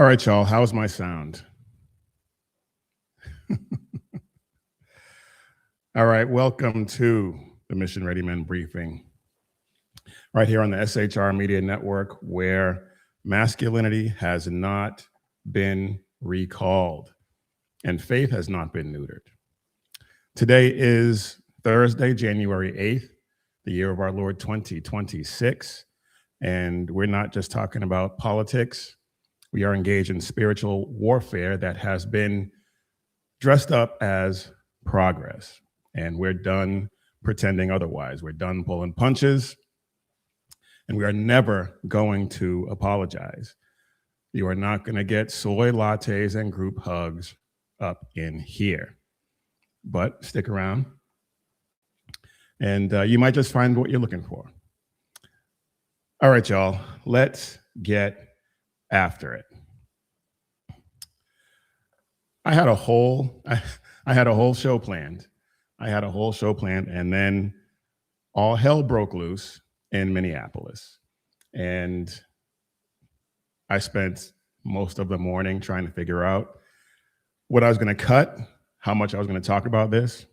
All right, y'all, how's my sound? All right, welcome to the Mission Ready Men briefing, right here on the SHR Media Network, where masculinity has not been recalled and faith has not been neutered. Today is Thursday, January 8th, the year of our Lord 2026, and we're not just talking about politics. We are engaged in spiritual warfare that has been dressed up as progress. And we're done pretending otherwise. We're done pulling punches. And we are never going to apologize. You are not going to get soy lattes and group hugs up in here. But stick around. And you might just find what you're looking for. All right, y'all, let's get after it. I had a whole show planned. And then all hell broke loose in Minneapolis. And I spent most of the morning trying to figure out what I was going to cut, how much I was going to talk about this.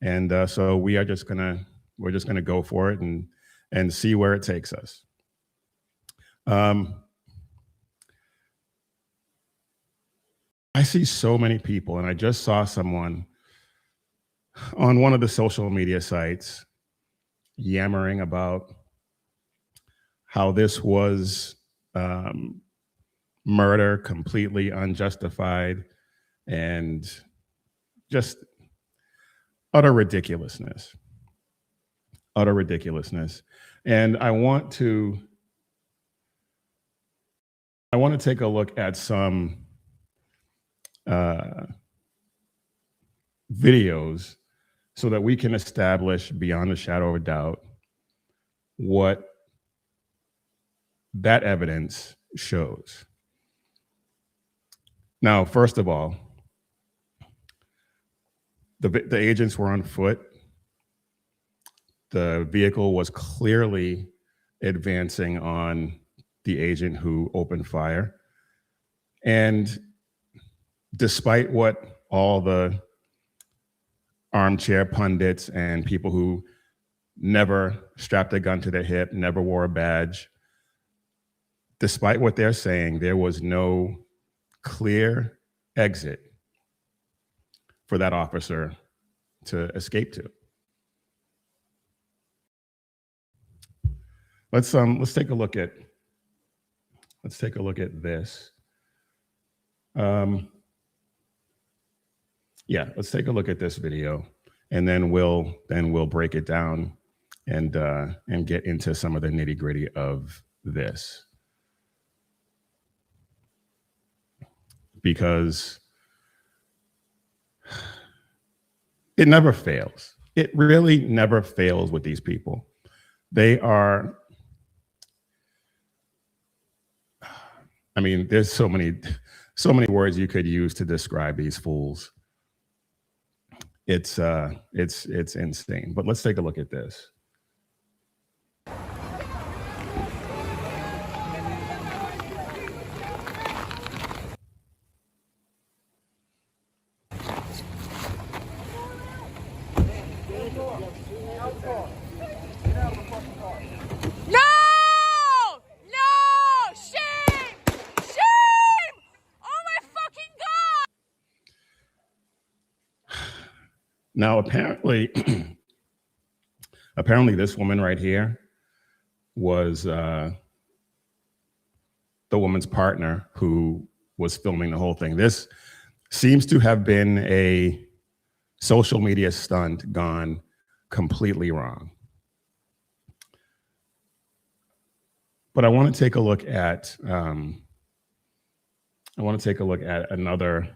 And so we're just going to go for it and see where it takes us. I see so many people, and I just saw someone on one of the social media sites yammering about how this was murder, completely unjustified, and just utter ridiculousness. Utter ridiculousness. And I want to take a look at some videos so that we can establish beyond a shadow of a doubt what that evidence shows. Now, first of all, the agents were on foot. The vehicle was clearly advancing on the agent who opened fire. And despite what all the armchair pundits and people who never strapped a gun to their hip, never wore a badge, despite what they're saying, there was no clear exit for that officer to escape to. Let's take a look at this. Yeah, let's take a look at this video, and then we'll break it down and get into some of the nitty-gritty of this. Because it never fails. It really never fails with these people. They are, I mean, there's so many words you could use to describe these fools. It's insane. But let's take a look at this. Now, apparently this woman right here was the woman's partner who was filming the whole thing. This seems to have been a social media stunt gone completely wrong. But I want to take a look at another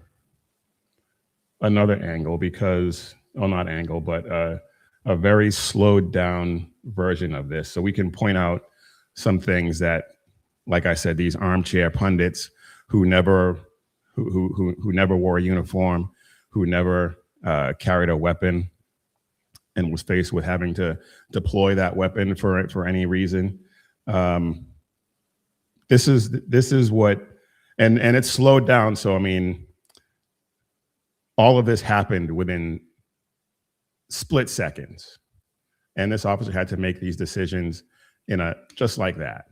angle, because, well, not angle, but a very slowed down version of this. So we can point out some things that, like I said, these armchair pundits who never wore a uniform, who never carried a weapon and was faced with having to deploy that weapon for any reason. This is what And it's slowed down. So, I mean, all of this happened within split seconds. And this officer had to make these decisions just like that.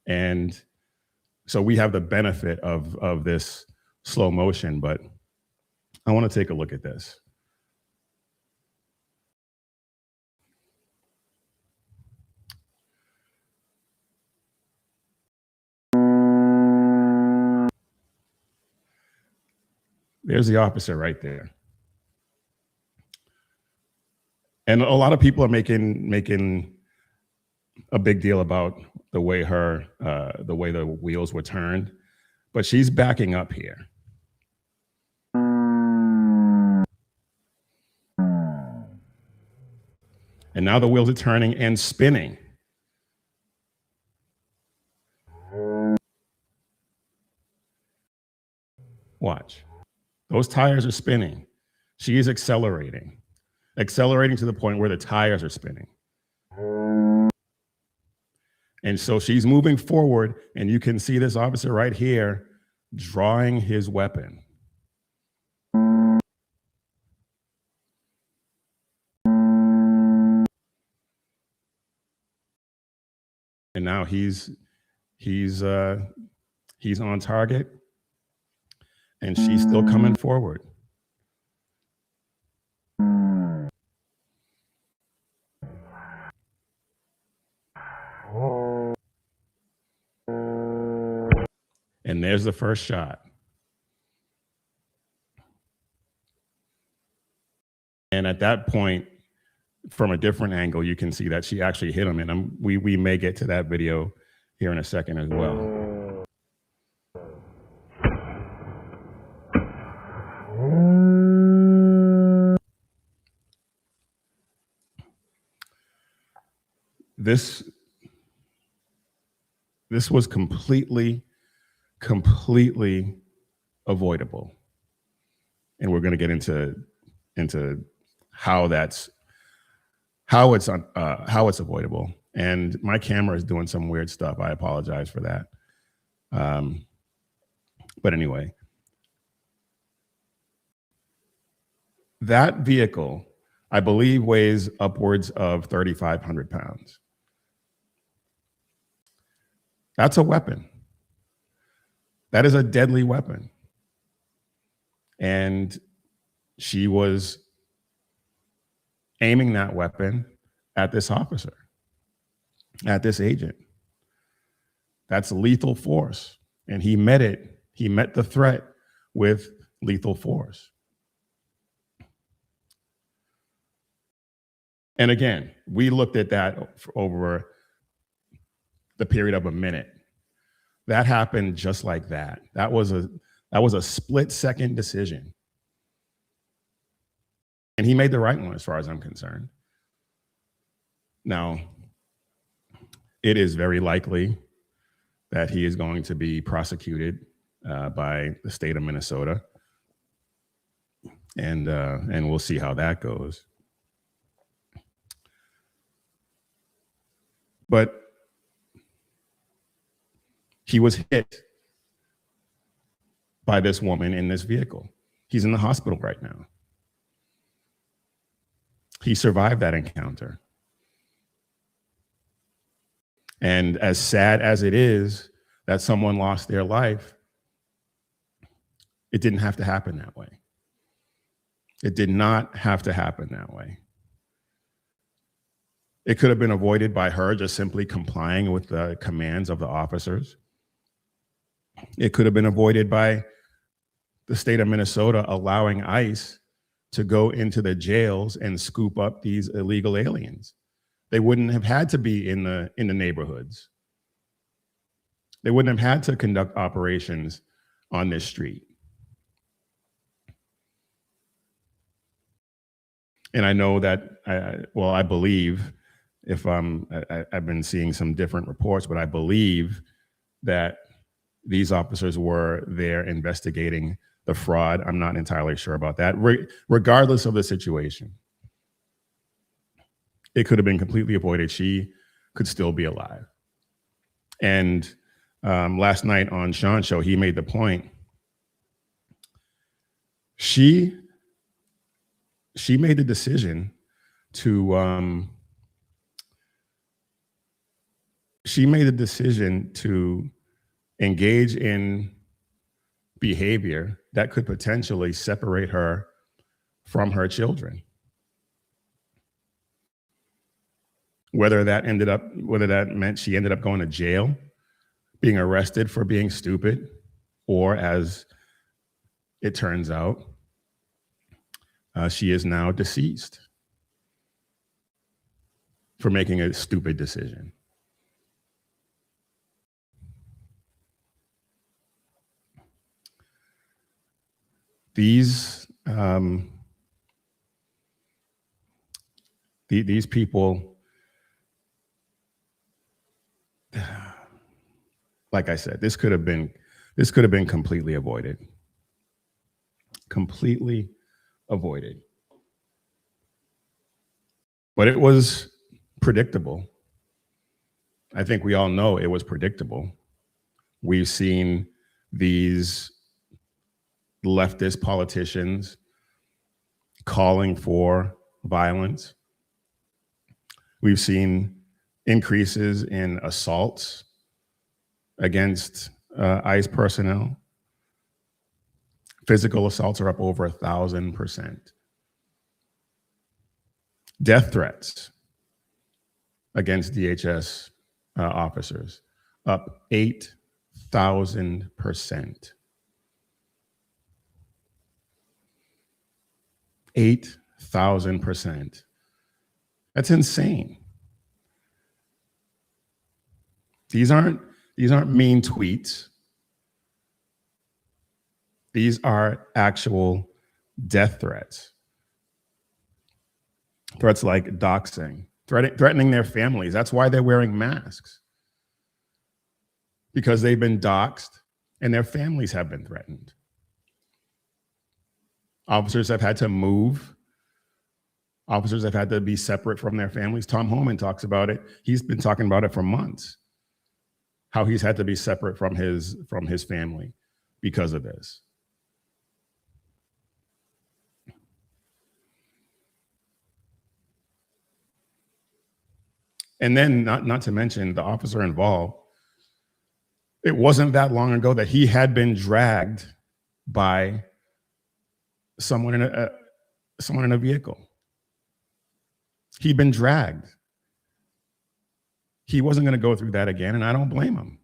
And so we have the benefit of this slow motion, but I want to take a look at this. There's the officer right there. And a lot of people are making a big deal about the way the wheels were turned, but she's backing up here. And now the wheels are turning and spinning. Watch. Those tires are spinning. She is accelerating to the point where the tires are spinning. And so she's moving forward, and you can see this officer right here drawing his weapon. And now he's on target, and she's still coming forward. And there's the first shot. And at that point, from a different angle, you can see that she actually hit him. And we may get to that video here in a second as well. This was completely avoidable. And we're going to get into how it's avoidable. And my camera is doing some weird stuff. I apologize for that. But anyway, that vehicle, I believe, weighs upwards of 3,500 pounds. That's a weapon. That is a deadly weapon. And she was aiming that weapon at this officer, at this agent. That's lethal force. And he met it. He met the threat with lethal force. And again, we looked at that over the period of a minute. That happened just like that. That was a split-second decision. And he made the right one as far as I'm concerned. Now, it is very likely that he is going to be prosecuted by the state of Minnesota. And we'll see how that goes. But he was hit by this woman in this vehicle. He's in the hospital right now. He survived that encounter. And as sad as it is that someone lost their life, it didn't have to happen that way. It did not have to happen that way. It could have been avoided by her just simply complying with the commands of the officers. It could have been avoided by the state of Minnesota allowing ICE to go into the jails and scoop up these illegal aliens. They wouldn't have had to be in the neighborhoods. They wouldn't have had to conduct operations on this street. And I know that, I believe, I've been seeing some different reports, but I believe that these officers were there investigating the fraud. I'm not entirely sure about that. Regardless of the situation, it could have been completely avoided. She could still be alive. And last night on Sean's show, he made the point. She made the decision to engage in behavior that could potentially separate her from her children. Whether that meant she ended up going to jail, being arrested for being stupid, or as it turns out, she is now deceased for making a stupid decision. These people, like I said, this could have been completely avoided. Completely avoided. But it was predictable. I think we all know it was predictable. We've seen these leftist politicians calling for violence. We've seen increases in assaults against ICE personnel. Physical assaults are up over 1,000%. Death threats against DHS officers up 8,000%. 8,000%. That's insane. These aren't mean tweets. These are actual death threats. Threats like doxing, threatening their families. That's why they're wearing masks. Because they've been doxed and their families have been threatened. Officers have had to move. Officers have had to be separate from their families. Tom Homan talks about it. He's been talking about it for months, how he's had to be separate from his family because of this. And then not to mention the officer involved, it wasn't that long ago that he had been dragged by someone in a vehicle. He'd been dragged. He wasn't going to go through that again, and I don't blame him.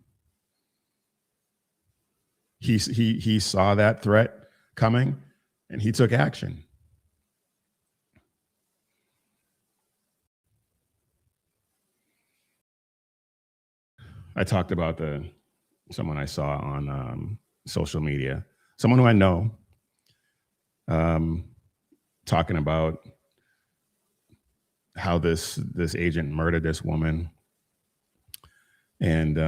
He saw that threat coming, and he took action. I talked about someone I saw on social media, someone who I know, talking about how this agent murdered this woman and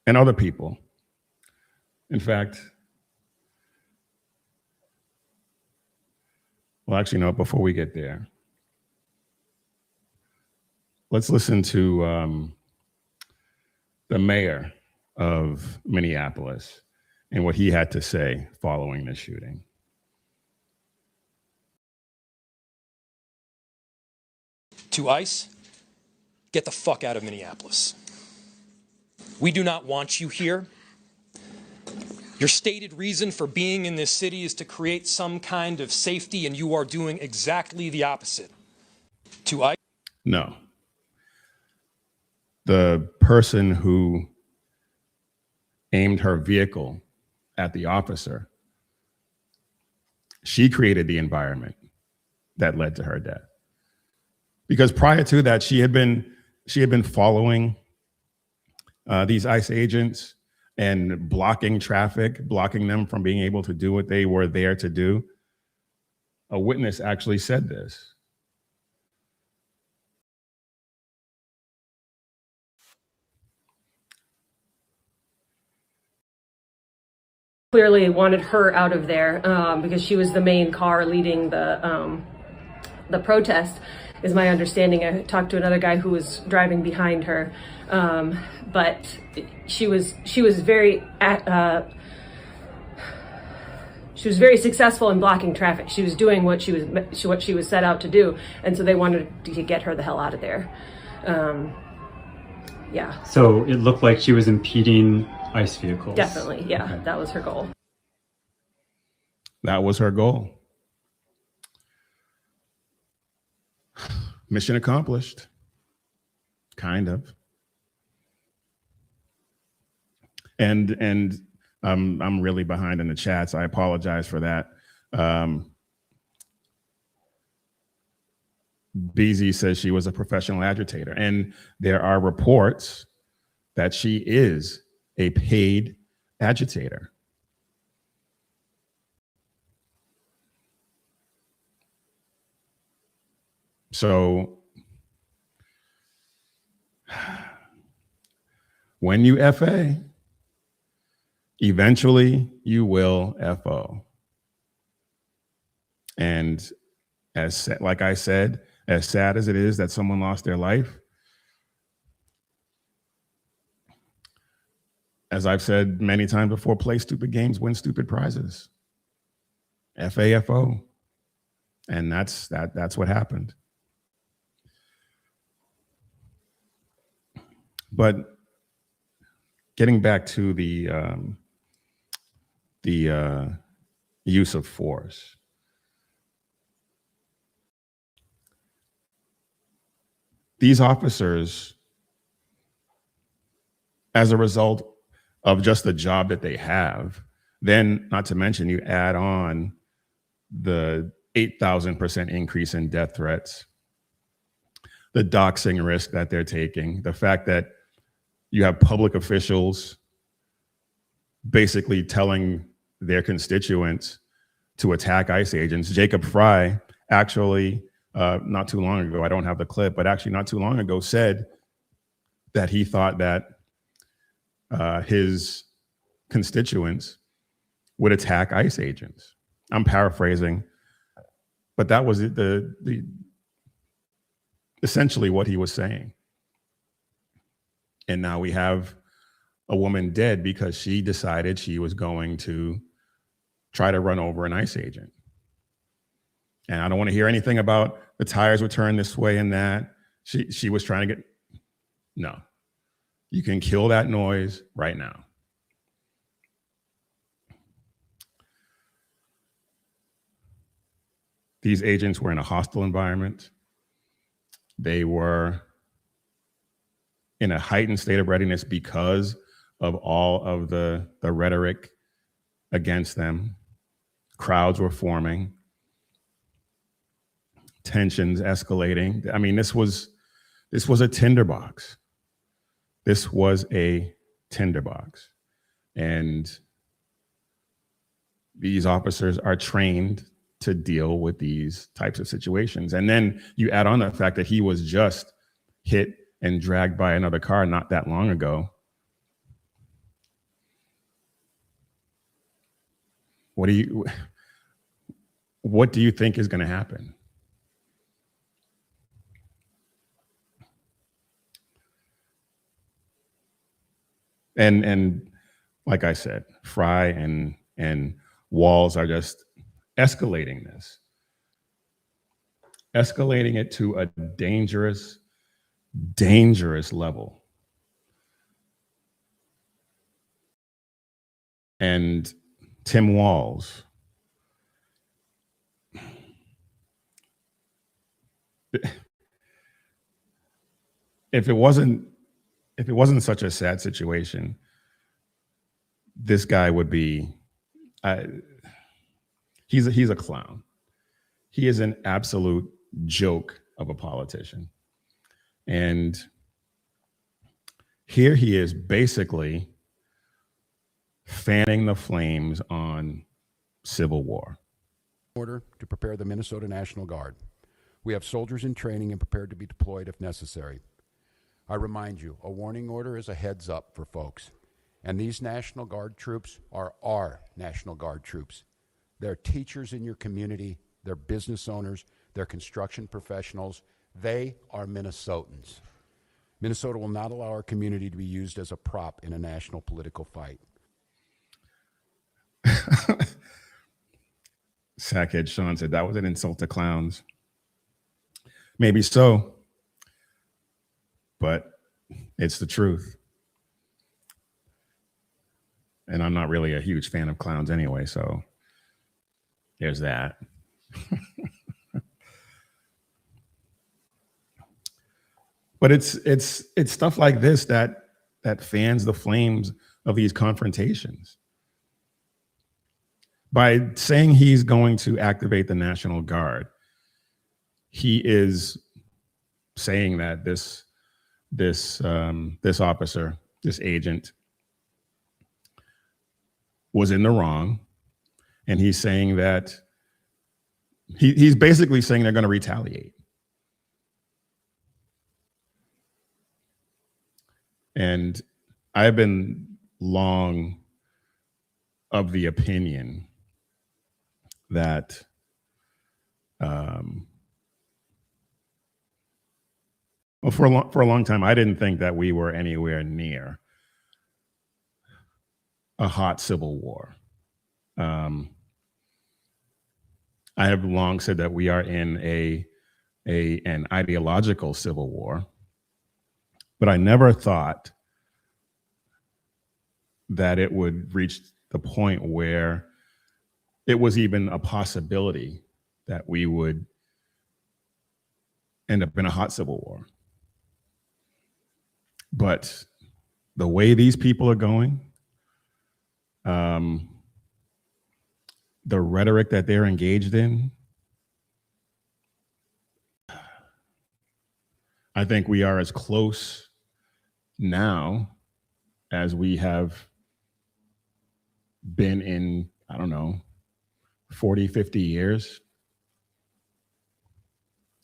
other people. In fact, well, actually, no, before we get there, let's listen to the mayor of Minneapolis and what he had to say following the shooting. To ICE, get the fuck out of Minneapolis. We do not want you here. Your stated reason for being in this city is to create some kind of safety, and you are doing exactly the opposite. To ICE? No. The person who aimed her vehicle at the officer, she created the environment that led to her death. Because prior to that, she had been following these ICE agents and blocking traffic, blocking them from being able to do what they were there to do. A witness actually said this. Clearly wanted her out of there because she was the main car leading the protest. is my understanding. I talked to another guy who was driving behind her, but she was very successful in blocking traffic. She was doing what she was set out to do, and so they wanted to get her the hell out of there. Yeah. So it looked like she was impeding ICE vehicles. Definitely, yeah. Okay. That was her goal. That was her goal. Mission accomplished. Kind of. And I'm really behind in the chats. I apologize for that. BZ says she was a professional agitator, and there are reports that she is a paid agitator. So when you FA, eventually you will FO. And like I said, as sad as it is that someone lost their life, as I've said many times before, play stupid games, win stupid prizes. FAFO. And that's what happened. But getting back to the use of force, these officers, as a result of just the job that they have, then not to mention you add on the 8,000% increase in death threats, the doxing risk that they're taking, the fact that you have public officials basically telling their constituents to attack ICE agents. Jacob Fry actually, not too long ago, I don't have the clip, but actually not too long ago said that he thought that his constituents would attack ICE agents. I'm paraphrasing, but that was the essentially what he was saying. And now we have a woman dead because she decided she was going to try to run over an ICE agent. And I don't want to hear anything about the tires were turned this way and that. She was trying to get, no. You can kill that noise right now. These agents were in a hostile environment. They were in a heightened state of readiness because of all of the rhetoric against them. Crowds were forming, tensions escalating. I mean, this was a tinderbox. This was a tinderbox. And these officers are trained to deal with these types of situations. And then you add on the fact that he was just hit and dragged by another car not that long ago. What do you think is going to happen? And like I said, Fry and Walls are just escalating this, escalating it to a dangerous, dangerous level. And Tim Walls, if it wasn't such a sad situation, this guy would be, he's a clown. He is an absolute joke of a politician. And here he is basically fanning the flames on civil war. Order to prepare the Minnesota National Guard. We have soldiers in training and prepared to be deployed if necessary. I remind you, a warning order is a heads up for folks. And these National Guard troops are our National Guard troops. They're teachers in your community, they're business owners, they're construction professionals, They are Minnesotans. Minnesota will not allow our community to be used as a prop in a national political fight. Sackhead Sean said that was an insult to clowns. Maybe so, but it's the truth. And I'm not really a huge fan of clowns anyway, so there's that. But it's stuff like this that fans the flames of these confrontations. By saying he's going to activate the National Guard, he is saying that this officer, this agent, was in the wrong, and he's saying that he's basically saying they're going to retaliate. And I've been long of the opinion that well, for a long time, I didn't think that we were anywhere near a hot civil war. I have long said that we are in an ideological civil war, but I never thought that it would reach the point where it was even a possibility that we would end up in a hot civil war. But the way these people are going, the rhetoric that they're engaged in, I think we are as close now as we have been in, I don't know, 40, 50 years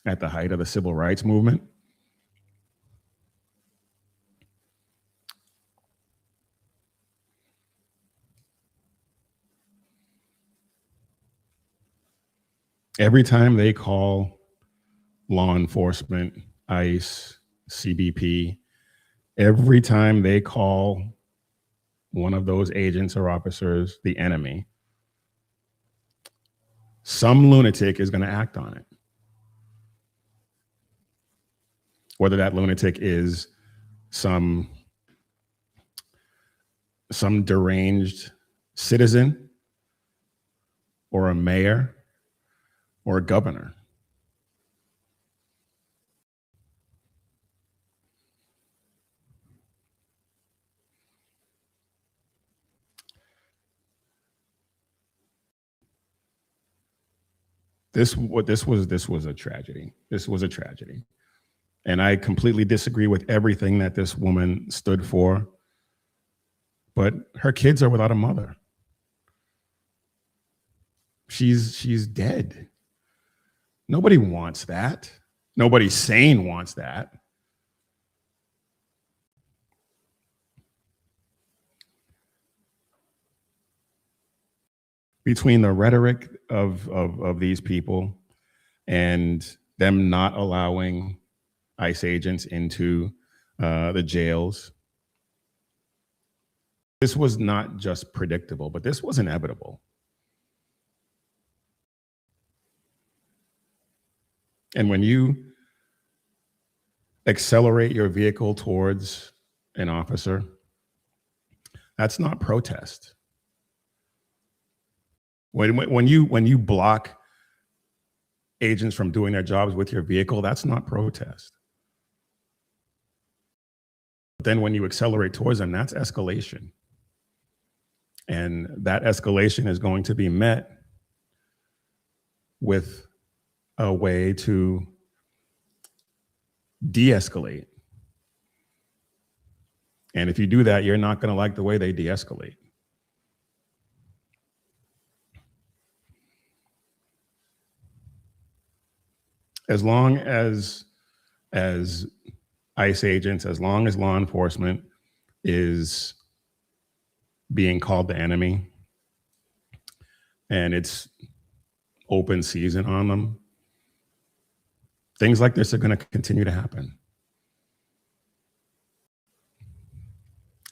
at the height of the civil rights movement. Every time they call law enforcement, ICE, CBP, every time they call one of those agents or officers the enemy, some lunatic is going to act on it. Whether that lunatic is some deranged citizen or a mayor or a governor. This was a tragedy. This was a tragedy. And I completely disagree with everything that this woman stood for. But her kids are without a mother. She's dead. Nobody wants that. Nobody sane wants that. Between the rhetoric of these people and them not allowing ICE agents into the jails, this was not just predictable, but this was inevitable. And when you accelerate your vehicle towards an officer, that's not protest. When you block agents from doing their jobs with your vehicle, that's not protest. But then when you accelerate towards them, that's escalation. And that escalation is going to be met with a way to de-escalate. And if you do that, you're not going to like the way they de-escalate. As long as ICE agents, as long as law enforcement is being called the enemy and it's open season on them, things like this are going to continue to happen.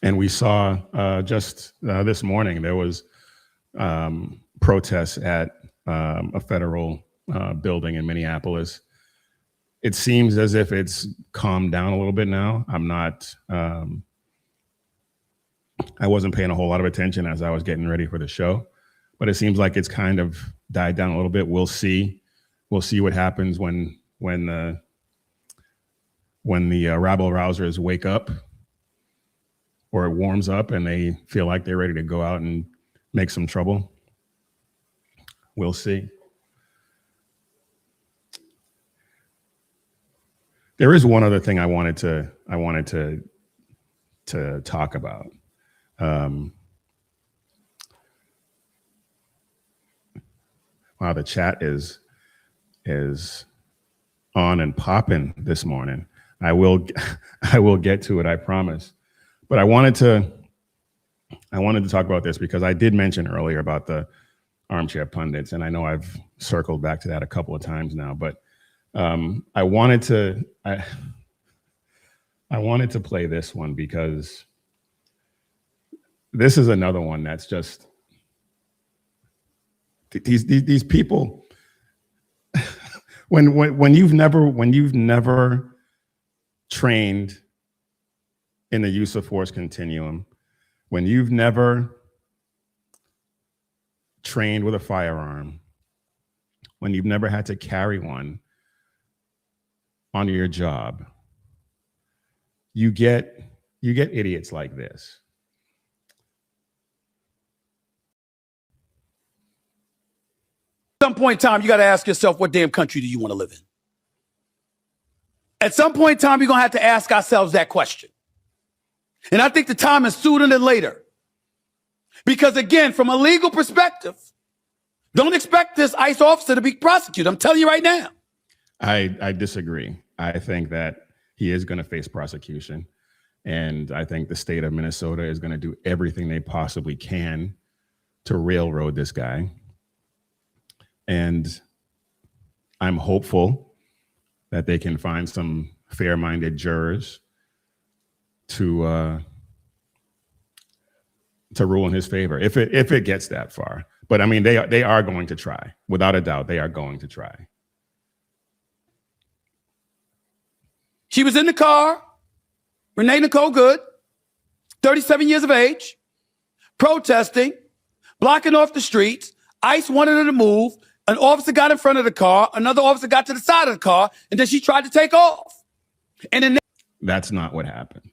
And we saw just this morning, there was protests at a federal building in Minneapolis. It seems as if it's calmed down a little bit now. I'm not, I wasn't paying a whole lot of attention as I was getting ready for the show, but it seems like it's kind of died down a little bit. We'll see what happens when the rabble rousers wake up, or it warms up and they feel like they're ready to go out and make some trouble. We'll see. There is one other thing I wanted to talk about. Wow, the chat is on and popping this morning. I will get to it, I promise. But I wanted to talk about this because I did mention earlier about the armchair pundits, and I know I've circled back to that a couple of times now, but I wanted to play this one because this is another one that's just these people. when you've never trained in the use of force continuum, when you've never trained with a firearm, when you've never had to carry one on your job, you get idiots like this. At some point in time, you got to ask yourself, what damn country do you want to live in? At some point in time, you're going to have to ask ourselves that question. And I think the time is sooner than later. Because again, from a legal perspective, don't expect this ICE officer to be prosecuted. I'm telling you right now. I disagree. I think that he is going to face prosecution. And I think the state of Minnesota is going to do everything they possibly can to railroad this guy. And I'm hopeful that they can find some fair-minded jurors to rule in his favor, if it gets that far. But I mean, they are going to try. Without a doubt, they are going to try. She was in the car, Renee Nicole Good, 37 years of age, protesting, blocking off the streets. ICE wanted her to move. An officer got in front of the car. Another officer got to the side of the car, and then she tried to take off. And then that's not what happened.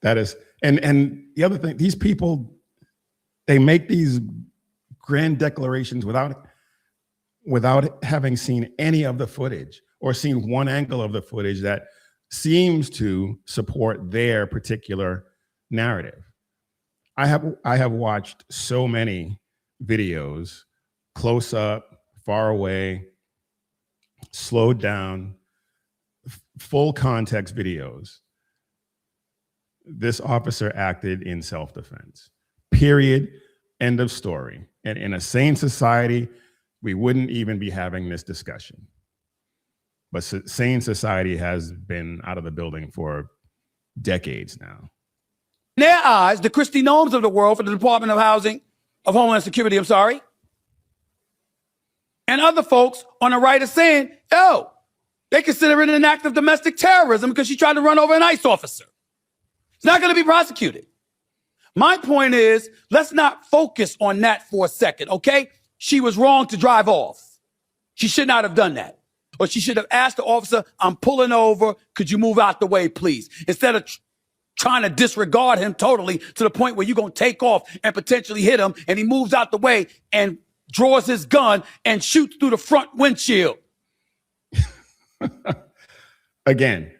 That is, and the other thing, these people, they make these grand declarations without having seen any of the footage or seen one angle of the footage that seems to support their particular narrative. I have watched so many videos, close up, far away, slowed down, full context videos. This officer acted in self-defense, period, end of story. And in a sane society, we wouldn't even be having this discussion. But sane society has been out of the building for decades now. in their eyes, the Christy Noams of the world for the Department of Homeland Security, and other folks on the right are saying, oh, they consider it an act of domestic terrorism because she tried to run over an ICE officer. It's not going to be prosecuted. My point is, let's not focus on that for a second, okay? She was wrong to drive off. She should not have done that. Or she should have asked the officer, I'm pulling over. Could you move out the way, please? Instead of trying to disregard him totally to the point where you're going to take off and potentially hit him, and he moves out the way and draws his gun and shoots through the front windshield. Again,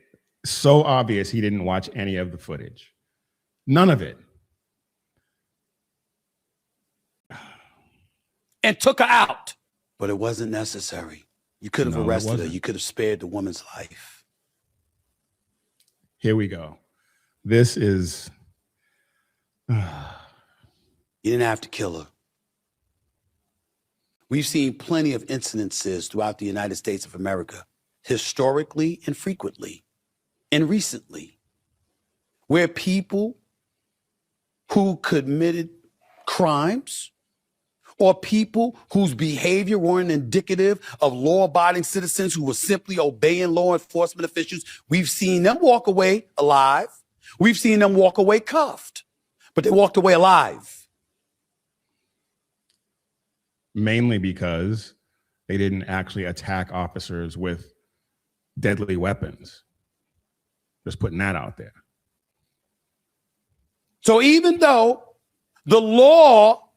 so obvious he didn't watch any of the footage. None of it. And took her out. But it wasn't necessary. You could have arrested her. You could have spared the woman's life. Here we go. This is... You didn't have to kill her. We've seen plenty of incidences throughout the United States of America historically and frequently and recently, where people who committed crimes or people whose behavior weren't indicative of law-abiding citizens who were simply obeying law enforcement officials, we've seen them walk away alive. We've seen them walk away cuffed, but they walked away alive. Mainly because they didn't actually attack officers with deadly weapons. Just putting that out there. So even though the law,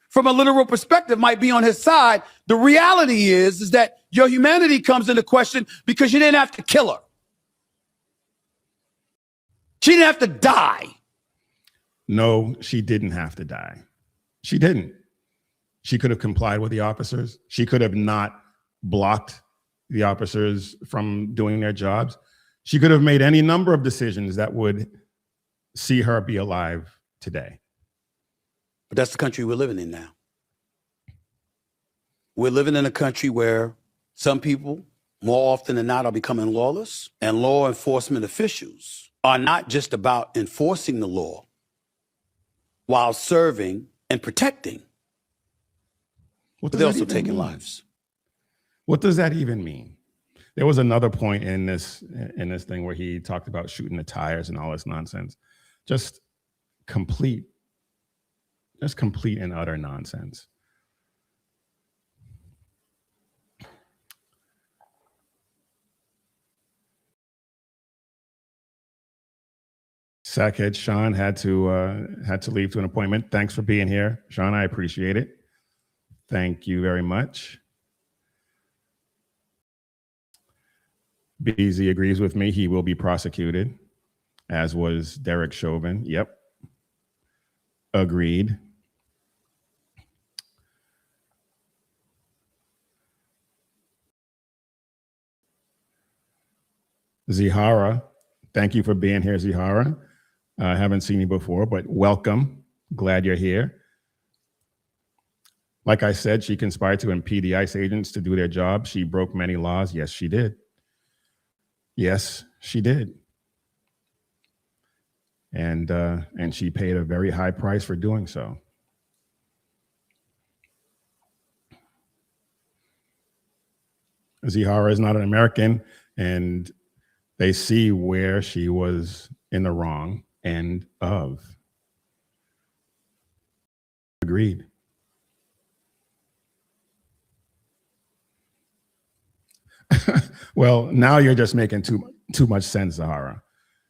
from a literal perspective, might be on his side, the reality is that your humanity comes into question because you didn't have to kill her. She didn't have to die. No, she didn't have to die. She didn't. She could have complied with the officers. She could have not blocked the officers from doing their jobs. She could have made any number of decisions that would see her be alive today. But that's the country we're living in now. We're living in a country where some people, more often than not, are becoming lawless, and law enforcement officials are not just about enforcing the law while serving and protecting, but they're also taking lives. What does that even mean? There was another point in this thing where he talked about shooting the tires and all this nonsense. Just complete and utter nonsense. Sackhead Sean had to leave to an appointment. Thanks for being here, Sean. I appreciate it. Thank you very much. BZ agrees with me. He will be prosecuted, as was Derek Chauvin. Yep. Agreed. Zihara, thank you for being here, Zihara. I haven't seen you before, but welcome. Glad you're here. Like I said, she conspired to impede the ICE agents to do their job. She broke many laws. Yes, she did. Yes, she did. And she paid a very high price for doing so. Zihara is not an American, and they see where she was in the wrong end of. Agreed. Well, now you're just making too much sense, Zahara.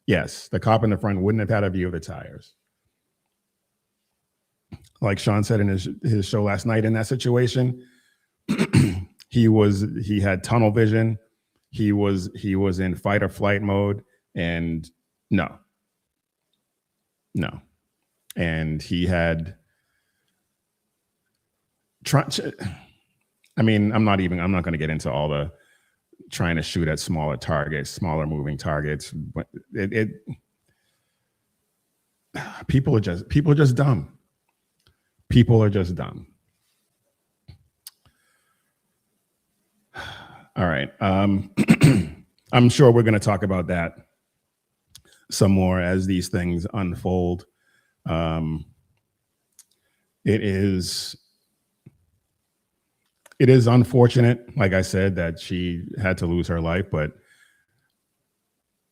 Yes, the cop in the front wouldn't have had a view of the tires. Like Sean said in his show last night, in that situation, he had tunnel vision. He was in fight or flight mode, and no. And he had I'm not going to get into all the trying to shoot at smaller targets, smaller moving targets. But people are just dumb. People are just dumb. All right. I'm sure we're going to talk about that some more as these things unfold. It is unfortunate, like I said, that she had to lose her life, but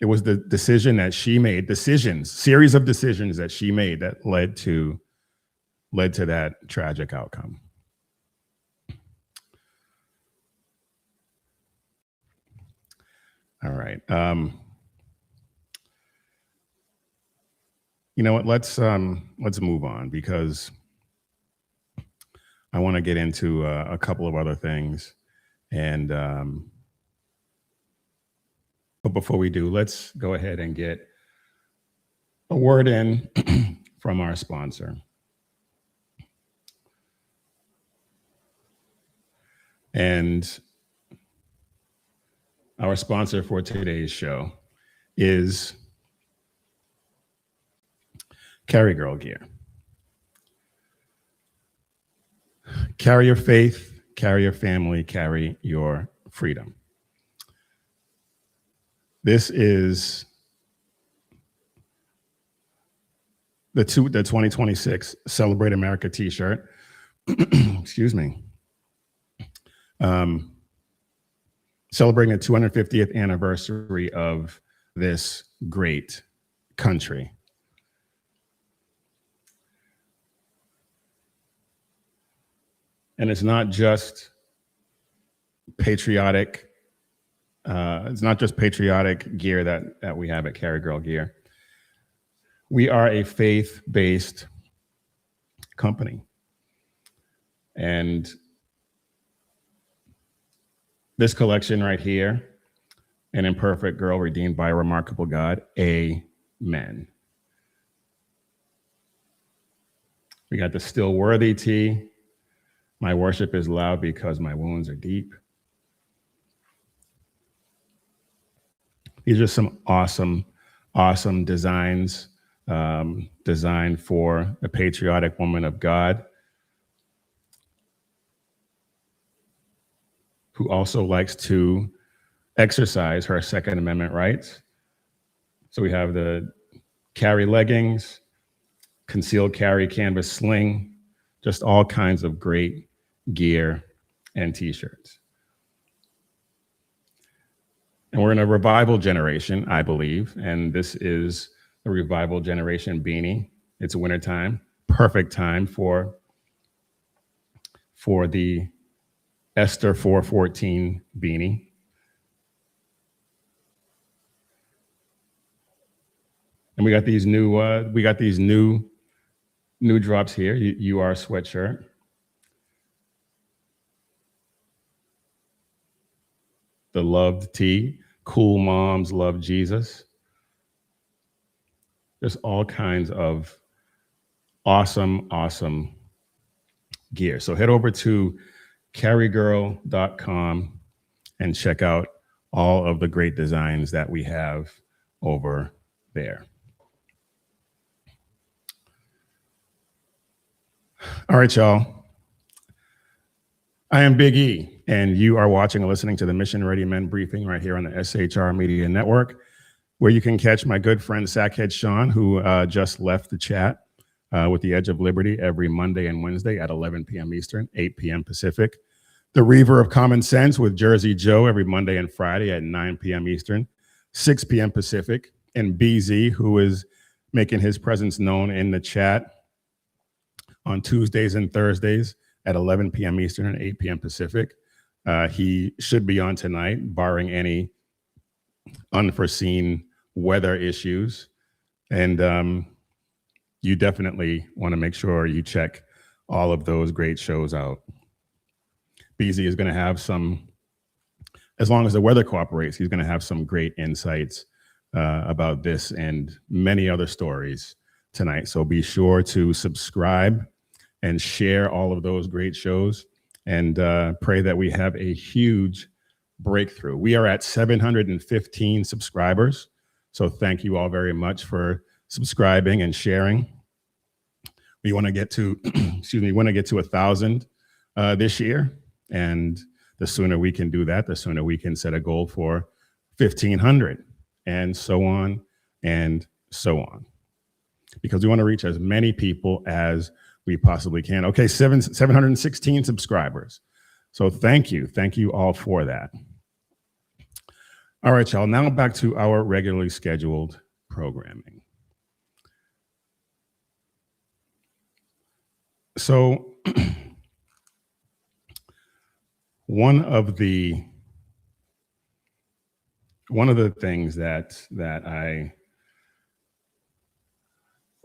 it was the decision that she made, series of decisions that she made that led to that tragic outcome. All right. You know what? Let's move on, because I want to get into a couple of other things, and but before we do, let's go ahead and get a word in from our sponsor. And our sponsor for today's show is Carry Girl Gear. Carry your faith, carry your family, carry your freedom. This is the 2026 Celebrate America t-shirt. Excuse me. Celebrating the 250th anniversary of this great country. And it's not just patriotic. It's not just patriotic gear that we have at Carry Girl Gear. We are a faith-based company. And this collection right here, An Imperfect Girl Redeemed by a Remarkable God, amen. We got the Still Worthy tee. My worship is loud because my wounds are deep. These are some awesome, awesome designs designed for a patriotic woman of God who also likes to exercise her Second Amendment rights. So we have the carry leggings, concealed carry canvas sling, just all kinds of great gear and t-shirts. And we're in a revival generation, I believe, and this is a revival generation beanie. It's wintertime, perfect time for the Esther 414 beanie. And we got these new drops here. You are a sweatshirt. The loved tee. Cool moms love Jesus. There's all kinds of awesome, awesome gear. So head over to carrygirl.com and check out all of the great designs that we have over there. All right, y'all. I am Big E, and you are watching and listening to the Mission Ready Men briefing right here on the SHR Media Network, where you can catch my good friend Sackhead Sean, who just left the chat with the Edge of Liberty every Monday and Wednesday at 11 p.m. Eastern, 8 p.m. Pacific. The Reaver of Common Sense with Jersey Joe every Monday and Friday at 9 p.m. Eastern, 6 p.m. Pacific. And BZ, who is making his presence known in the chat on Tuesdays and Thursdays at 11 p.m. Eastern and 8 p.m. Pacific. He should be on tonight, barring any unforeseen weather issues. And you definitely want to make sure you check all of those great shows out. BZ is going to have some, as long as the weather cooperates, he's going to have some great insights about this and many other stories tonight. So be sure to subscribe and share all of those great shows, and pray that we have a huge breakthrough. We are at 715 subscribers. So thank you all very much for subscribing and sharing. We want to get to, we want to get to 1,000 this year. And the sooner we can do that, the sooner we can set a goal for 1,500 and so on and so on. Because we want to reach as many people as we possibly can. Okay, 716 subscribers. So thank you all for that. All right, y'all, now back to our regularly scheduled programming. So one of the things that I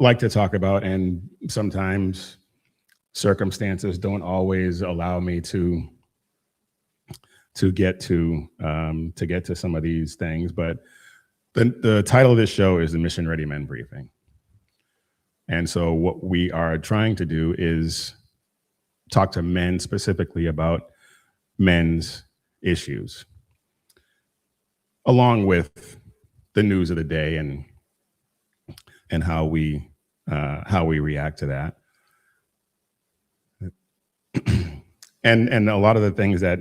like to talk about, and sometimes circumstances don't always allow me to get to some of these things, but the title of this show is the Mission Ready Men Briefing. And so what we are trying to do is talk to men specifically about men's issues, along with the news of the day and how we react to that. And a lot of the things that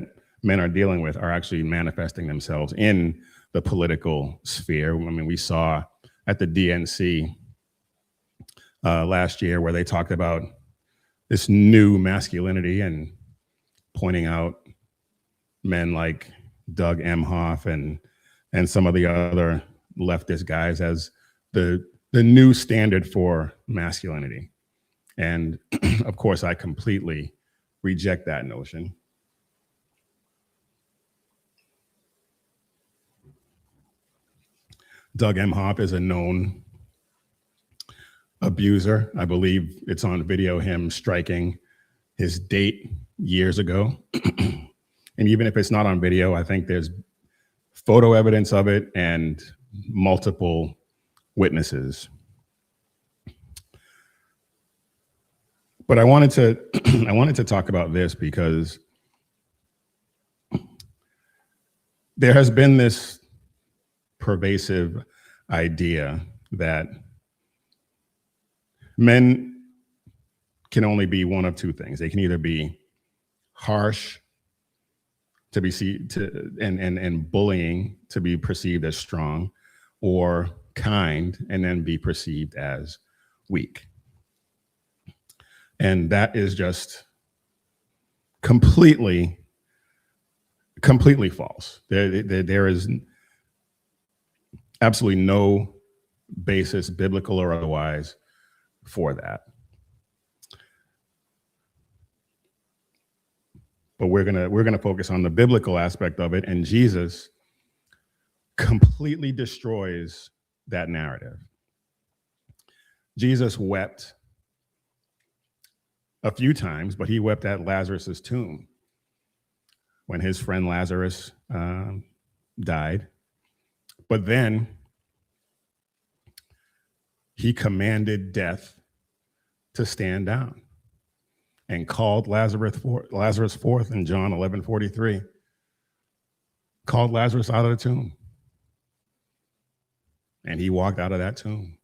men are dealing with are actually manifesting themselves in the political sphere. I mean, we saw at the DNC last year where they talked about this new masculinity and pointing out men like Doug Emhoff and some of the other leftist guys as the new standard for masculinity. And of course, I completely reject that notion. Doug Emhoff is a known abuser. I believe it's on video, him striking his date years ago. And even if it's not on video, I think there's photo evidence of it and multiple witnesses. But I wanted to talk about this because there has been this pervasive idea that men can only be one of two things. They can either be harsh to be and bullying to be perceived as strong, or kind and then be perceived as weak. And that is just completely false. There is absolutely no basis, biblical or otherwise, for that. But we're gonna focus on the biblical aspect of it, and Jesus completely destroys that narrative. Jesus wept a few times, but he wept at Lazarus's tomb when his friend Lazarus died. But then he commanded death to stand down and called Lazarus forth in John 11:43. Called Lazarus out of the tomb. And he walked out of that tomb.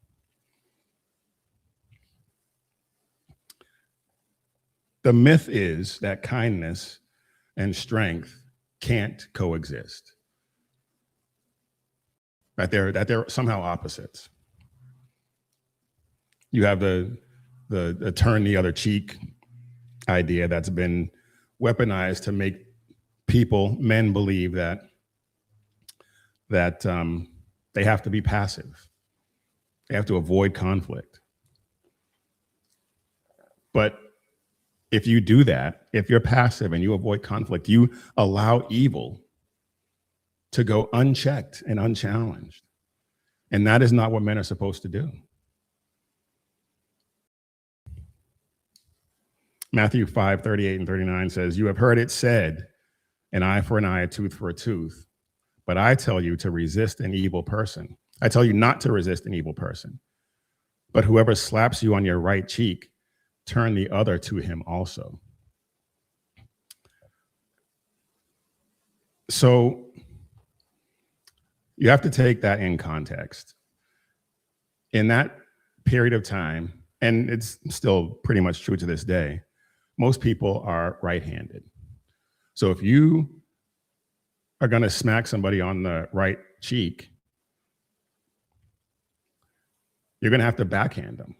The myth is that kindness and strength can't coexist. That they're somehow opposites. You have the turn the other cheek idea that's been weaponized to make men believe that they have to be passive. They have to avoid conflict. But if you do that, if you're passive and you avoid conflict, you allow evil to go unchecked and unchallenged. And that is not what men are supposed to do. Matthew 5:38 and 39 says, "You have heard it said, an eye for an eye, a tooth for a tooth. But I tell you to resist an evil person. I tell you not to resist an evil person. But whoever slaps you on your right cheek, turn the other to him also." So you have to take that in context. In that period of time, and it's still pretty much true to this day, most people are right-handed. So if you are going to smack somebody on the right cheek, you're going to have to backhand them.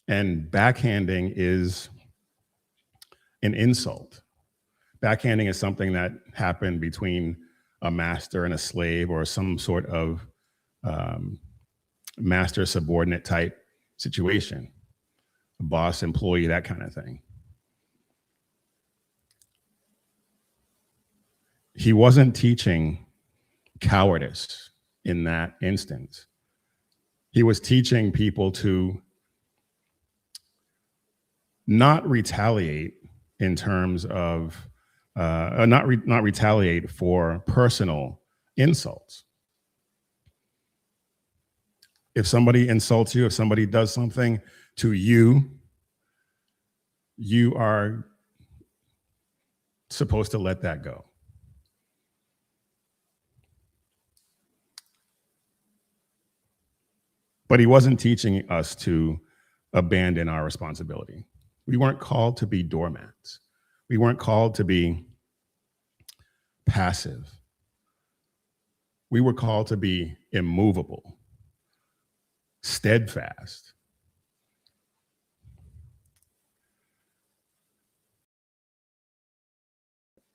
And backhanding is an insult. Backhanding is something that happened between a master and a slave, or some sort of master subordinate type situation, a boss employee, that kind of thing. He wasn't teaching cowardice in that instance. He was teaching people to not retaliate in terms of not retaliate for personal insults. If somebody insults you, if somebody does something to you, you are supposed to let that go. But he wasn't teaching us to abandon our responsibility. We weren't called to be doormats. We weren't called to be passive. We were called to be immovable, steadfast.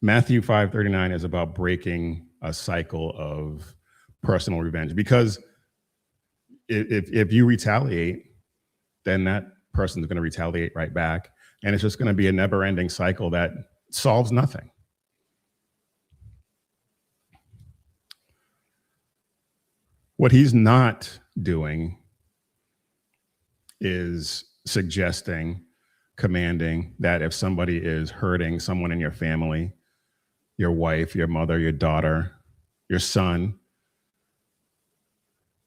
Matthew 5:39 is about breaking a cycle of personal revenge, because if you retaliate, then that person's going to retaliate right back, and it's just going to be a never-ending cycle that solves nothing. What he's not doing is suggesting, commanding that if somebody is hurting someone in your family, your wife, your mother, your daughter, your son,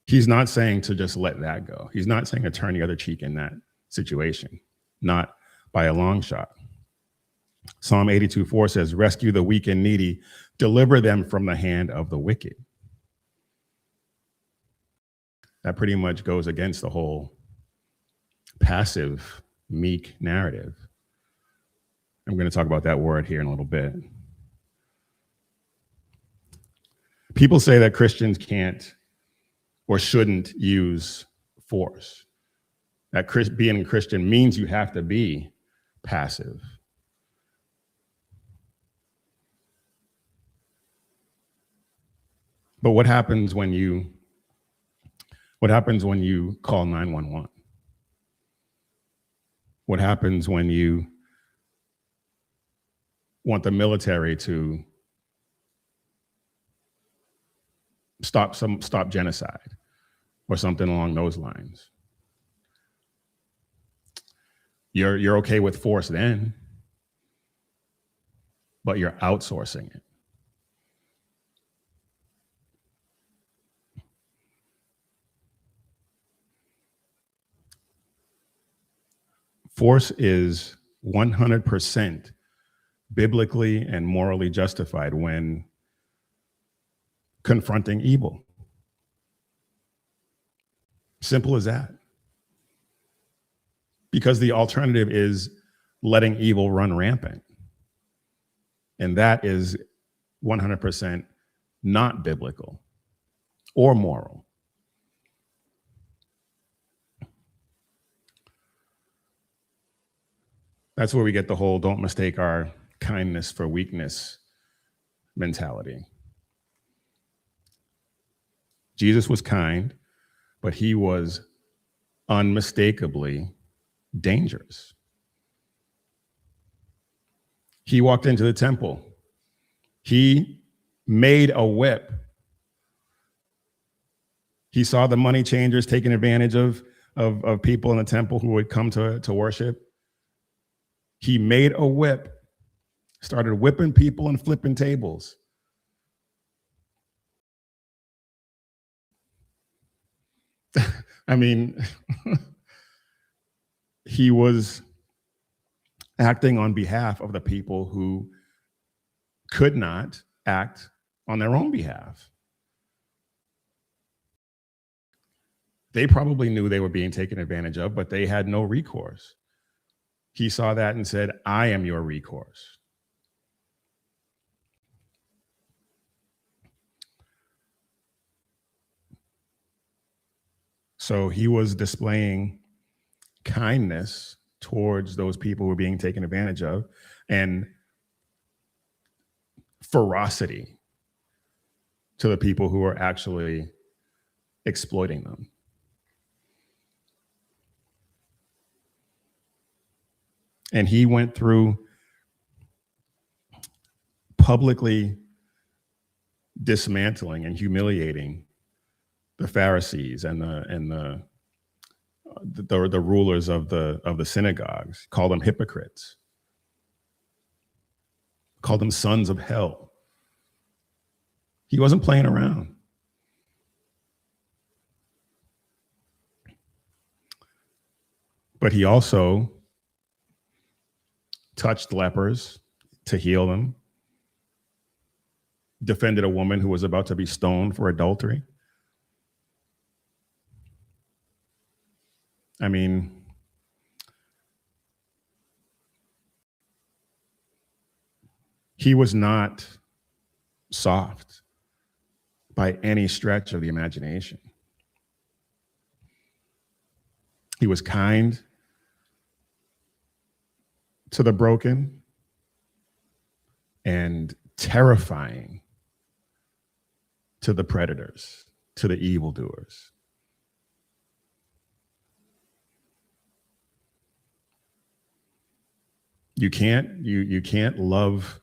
he's not saying to just let that go. He's not saying to turn the other cheek in that situation, not by a long shot. Psalm 82:4 says, rescue the weak and needy, deliver them from the hand of the wicked. That pretty much goes against the whole passive, meek narrative. I'm going to talk about that word here in a little bit. People say that Christians can't or shouldn't use force. That being a Christian means you have to be passive. But what happens when you call 911? What happens when you want the military to stop genocide or something along those lines? You're okay with force then, but you're outsourcing it. Force is 100% biblically and morally justified when confronting evil. Simple as that. Because the alternative is letting evil run rampant. And that is 100% not biblical or moral. That's where we get the whole don't mistake our kindness for weakness mentality. Jesus was kind, but he was unmistakably dangerous. He walked into the temple. He made a whip. He saw the money changers taking advantage of people in the temple who would come to worship. He made a whip, started whipping people and flipping tables. I mean, he was acting on behalf of the people who could not act on their own behalf. They probably knew they were being taken advantage of, but they had no recourse. He saw that and said, I am your recourse. So he was displaying kindness towards those people who were being taken advantage of, and ferocity to the people who were actually exploiting them. And he went through publicly dismantling and humiliating the Pharisees and the rulers of the synagogues. Called them hypocrites. Called them sons of hell. He wasn't playing around. But he also touched lepers to heal them, defended a woman who was about to be stoned for adultery. I mean, he was not soft by any stretch of the imagination. He was kind to the broken and terrifying to the predators, to the evildoers. You can't love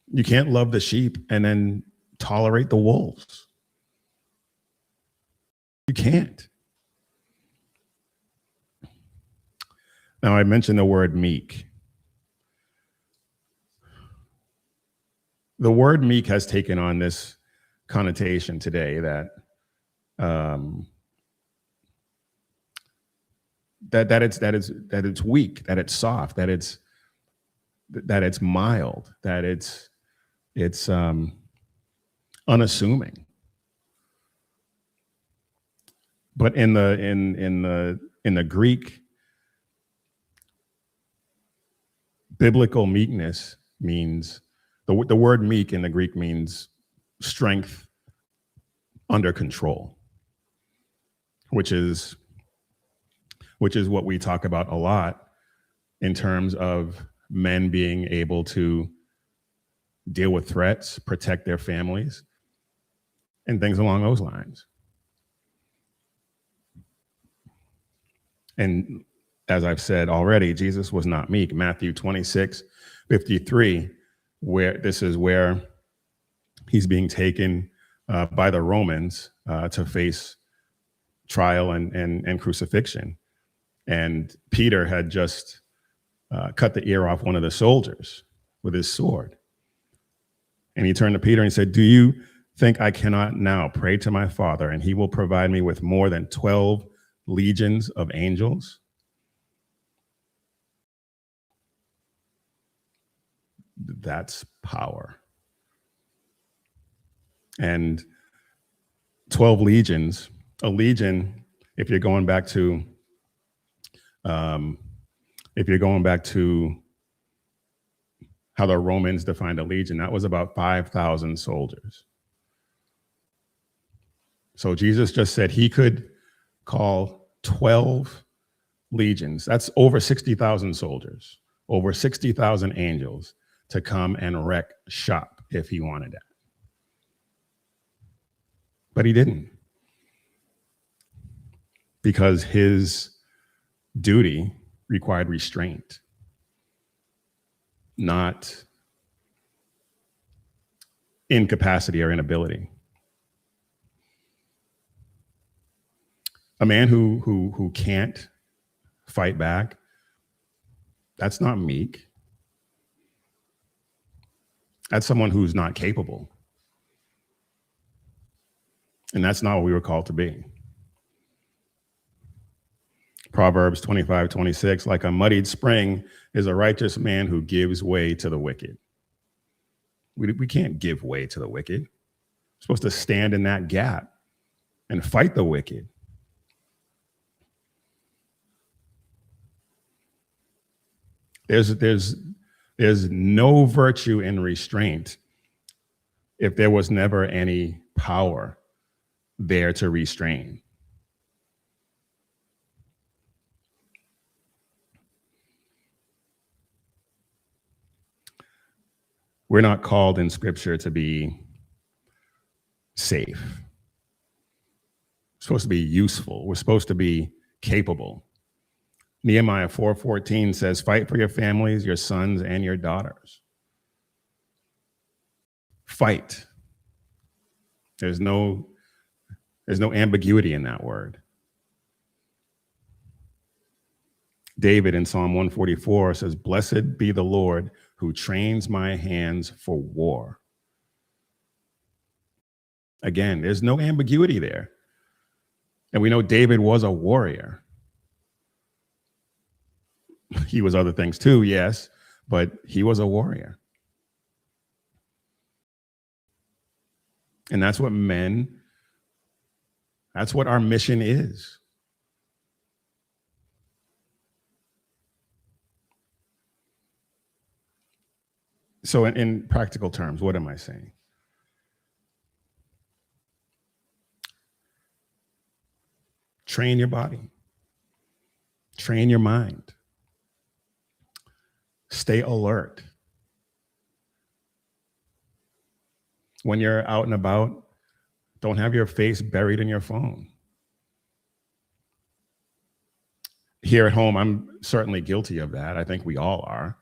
the sheep and then tolerate the wolves. You can't. Now, I mentioned the word meek. The word meek has taken on this connotation today that it's weak, that it's soft, that it's mild, that it's unassuming. But in the Greek, biblical meekness means the word meek in the Greek means strength under control, which is what we talk about a lot in terms of men being able to deal with threats, protect their families, and things along those lines. And as I've said already, Jesus was not meek. Matthew 26:53, where he's being taken by the Romans to face trial and crucifixion. And Peter had just cut the ear off one of the soldiers with his sword. And he turned to Peter and he said, "Do you think I cannot now pray to my Father, and he will provide me with more than 12 legions of angels?" That's power. And 12 legions, a legion, if you're going back to how the Romans defined a legion, that was about 5,000 soldiers. So Jesus just said he could call 12 legions. That's over 60,000 soldiers, over 60,000 angels to come and wreck shop if he wanted that. But he didn't, because his duty required restraint, not incapacity or inability. A man who can't fight back, that's not meek. That's someone who's not capable. And that's not what we were called to be. Proverbs 25:26, like a muddied spring is a righteous man who gives way to the wicked. We can't give way to the wicked. We're supposed to stand in that gap and fight the wicked. There's no virtue in restraint if there was never any power there to restrain. We're not called in Scripture to be safe. We're supposed to be useful. We're supposed to be capable. Nehemiah 4:14 says, "Fight for your families, your sons, and your daughters." Fight. There's no ambiguity in that word. David in Psalm 144 says, "Blessed be the Lord who trains my hands for war." Again, there's no ambiguity there. And we know David was a warrior. He was other things too, yes, but he was a warrior. And that's what our mission is. So in practical terms, what am I saying? Train your body. Train your mind. Stay alert. When you're out and about, don't have your face buried in your phone. Here at home, I'm certainly guilty of that. I think we all are.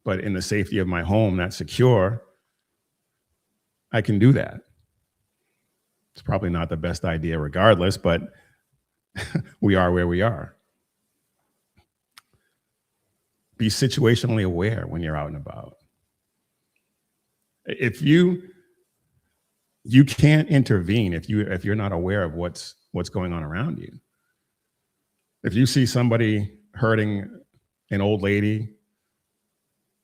But in the safety of my home that's secure, I can do that. It's probably not the best idea regardless, but we are where we are. Be situationally aware when you're out and about. If you can't intervene if you're not aware of what's going on around you. If you see somebody hurting an old lady,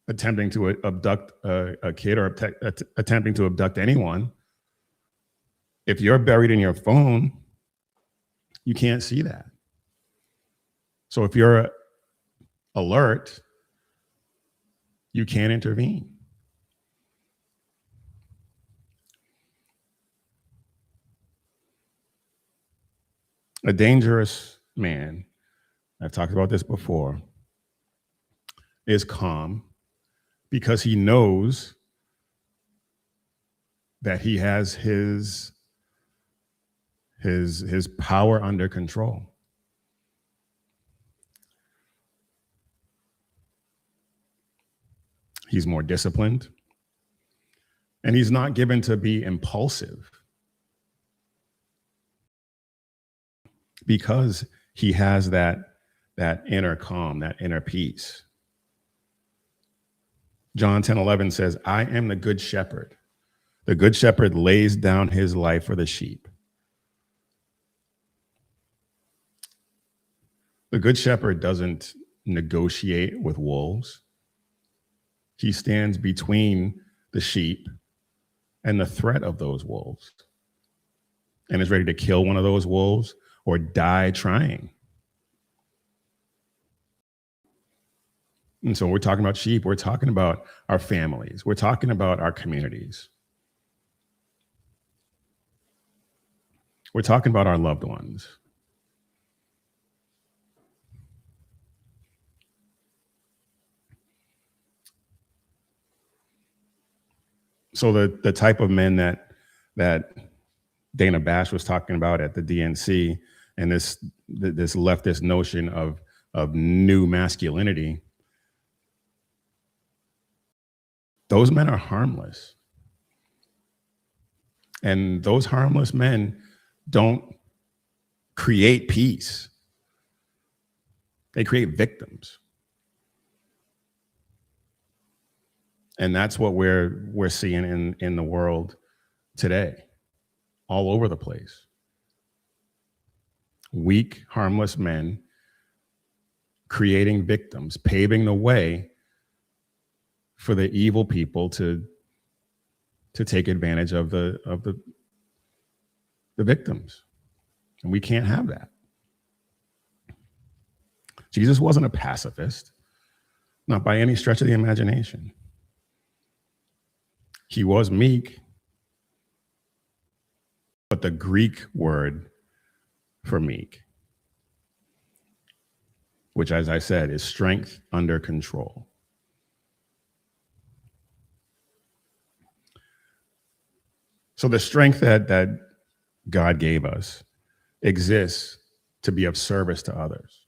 attempting to abduct a kid, or attempting to abduct anyone, if you're buried in your phone, you can't see that. So if you're alert, you can't intervene. A dangerous man, I've talked about this before, is calm because he knows that he has his power under control. He's more disciplined, and he's not given to be impulsive because he has that inner calm, that inner peace. John 10:11 says, I am the good shepherd. The good shepherd lays down his life for the sheep. The good shepherd doesn't negotiate with wolves. He stands between the sheep and the threat of those wolves and is ready to kill one of those wolves or die trying. And so we're talking about sheep. We're talking about our families. We're talking about our communities. We're talking about our loved ones. So the type of men that Dana Bash was talking about at the DNC, and this leftist notion of new masculinity, those men are harmless. And those harmless men don't create peace. They create victims. And that's what we're seeing in the world today, all over the place. Weak, harmless men creating victims, paving the way for the evil people to take advantage of the victims. And we can't have that. Jesus wasn't a pacifist, not by any stretch of the imagination. He was meek, but the Greek word for meek, which, as I said, is strength under control. So the strength that God gave us exists to be of service to others.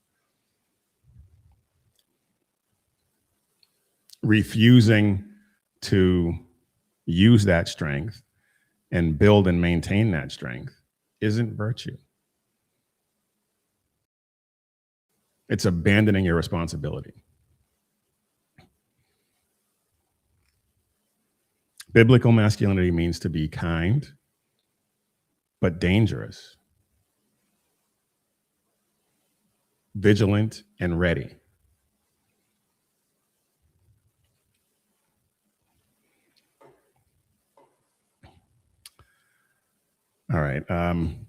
Refusing to use that strength and build and maintain that strength isn't virtue. It's abandoning your responsibility. Biblical masculinity means to be kind, but dangerous, vigilant, and ready. All right. I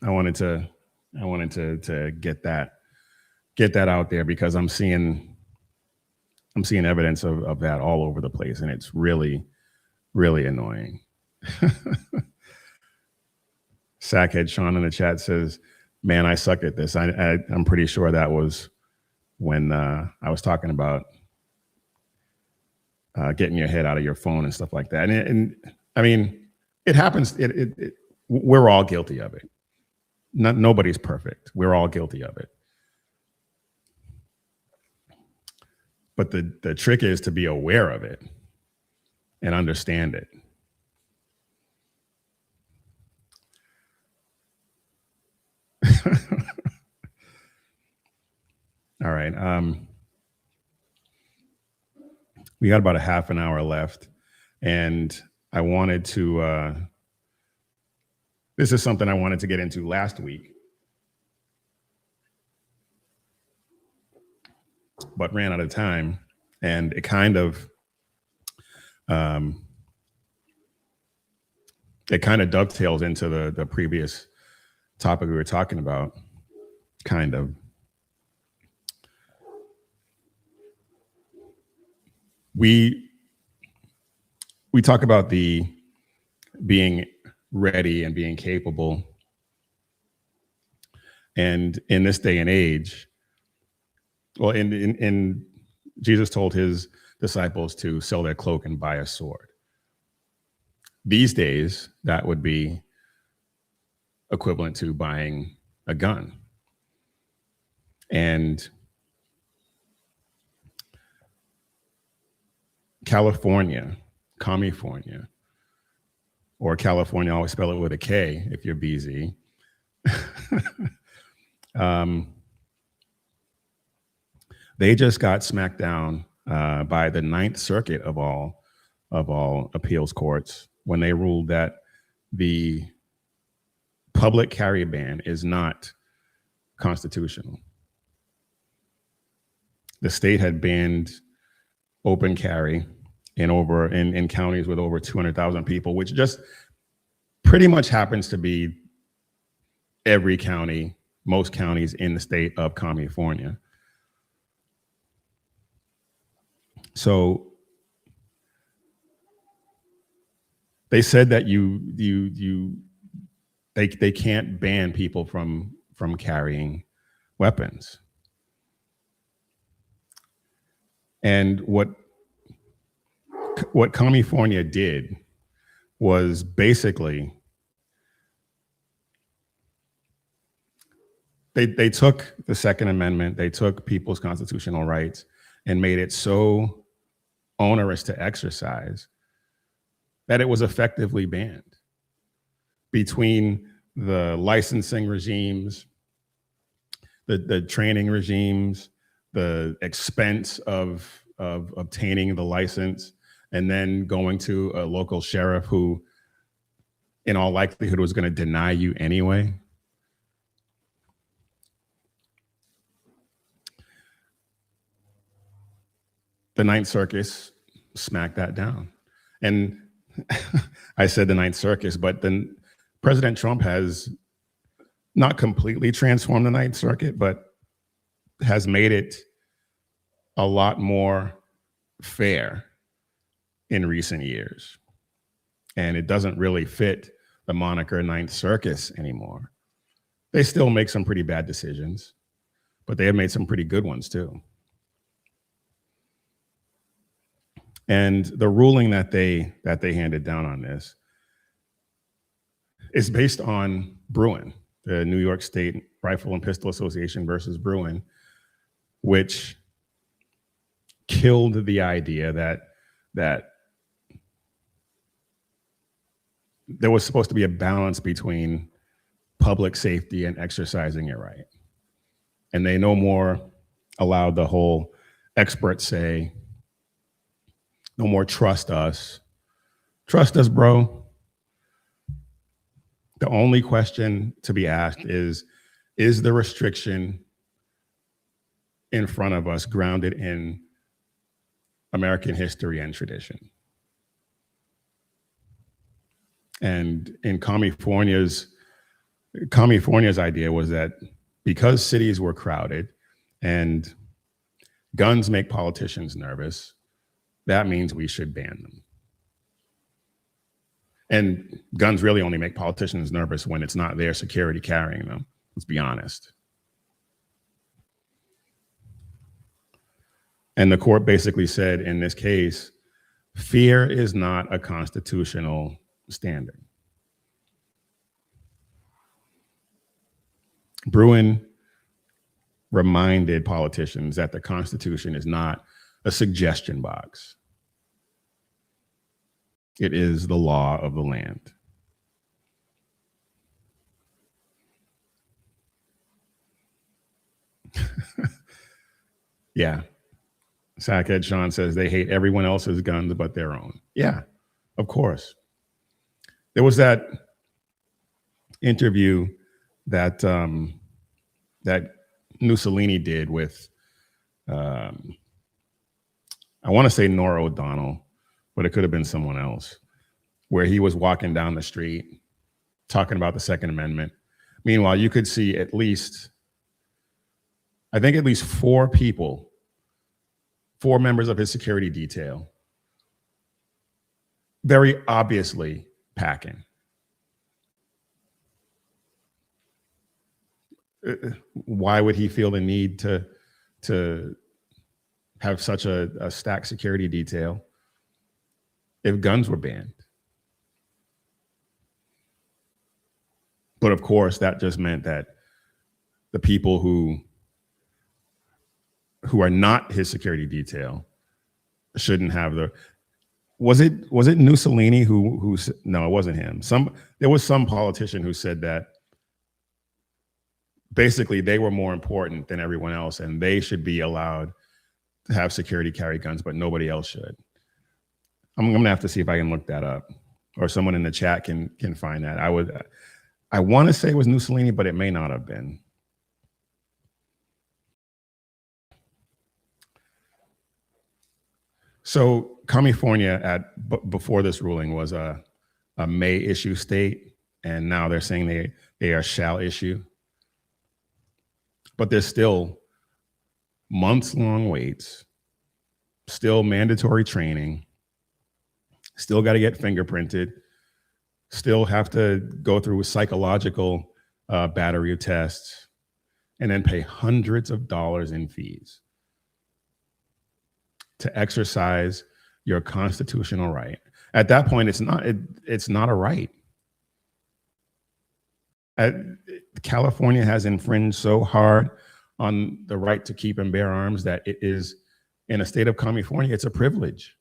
wanted to get that out there because I'm seeing I'm seeing evidence of that all over the place, and it's really, really annoying. Sackhead Sean in the chat says, man, I suck at this. I'm pretty sure that was when I was talking about getting your head out of your phone and stuff like that. And I mean, it happens. We're all guilty of it. Nobody's perfect. We're all guilty of it. But the trick is to be aware of it and understand it. All right. We got about a half an hour left, and I wanted to, this is something I wanted to get into last week, but ran out of time, and it kind of dovetails into the previous topic we were talking about, kind of. We talk about the being ready and being capable. And in this day and age, well, in Jesus told his disciples to sell their cloak and buy a sword. These days, that would be equivalent to buying a gun. And California, or California, I always spell it with a K if you're BZ. They just got smacked down by the Ninth Circuit of all appeals courts when they ruled that the public carry ban is not constitutional. The state had banned open carry in counties with over 200,000 people, which just pretty much happens to be every county, most counties in the state of California. So they said that they can't ban people from carrying weapons. And what California did was basically they took the Second Amendment, they took people's constitutional rights and made it so onerous to exercise that it was effectively banned. Between the licensing regimes, the training regimes, the expense of obtaining the license, and then going to a local sheriff who, in all likelihood, was going to deny you anyway. The Ninth Circus smacked that down. And I said the Ninth Circus, but then President Trump has not completely transformed the Ninth Circuit, but has made it a lot more fair in recent years. And it doesn't really fit the moniker Ninth Circus anymore. They still make some pretty bad decisions, but they have made some pretty good ones too. And the ruling that they handed down on this is based on Bruin, the New York State Rifle and Pistol Association versus Bruin, which killed the idea that there was supposed to be a balance between public safety and exercising your right. And they no more allowed the whole experts say, no more trust us. Trust us, bro. The only question to be asked is the restriction in front of us grounded in American history and tradition? And in California's idea was that because cities were crowded and guns make politicians nervous. That means we should ban them. And guns really only make politicians nervous when it's not their security carrying them. Let's be honest. And the court basically said in this case, fear is not a constitutional standard. Bruin reminded politicians that the Constitution is not a suggestion box. It is the law of the land. Yeah. Sackhead Sean says they hate everyone else's guns but their own. Yeah, of course. There was that interview that that Mussolini did with, I want to say Nora O'Donnell, but it could have been someone else, where he was walking down the street talking about the Second Amendment. Meanwhile, you could see at least, I think at least 4 people, 4 members of his security detail, very obviously packing. Why would he feel the need to have such a stacked security detail if guns were banned? But of course, that just meant that the people who are not his security detail shouldn't have the. Was it Mussolini who no, it wasn't him. There was some politician who said that basically they were more important than everyone else and they should be allowed to have security carry guns, but nobody else should. I'm gonna have to see if I can look that up, or someone in the chat can find that. I want to say it was Mussolini, but it may not have been. So California before this ruling was a may issue state, and now they're saying they are shall issue. But there's still months-long waits, still mandatory training, still got to get fingerprinted, still have to go through psychological battery tests, and then pay hundreds of dollars in fees to exercise your constitutional right. At that point, it's not a right. California has infringed so hard on the right to keep and bear arms that it is, in a state of California, it's a privilege.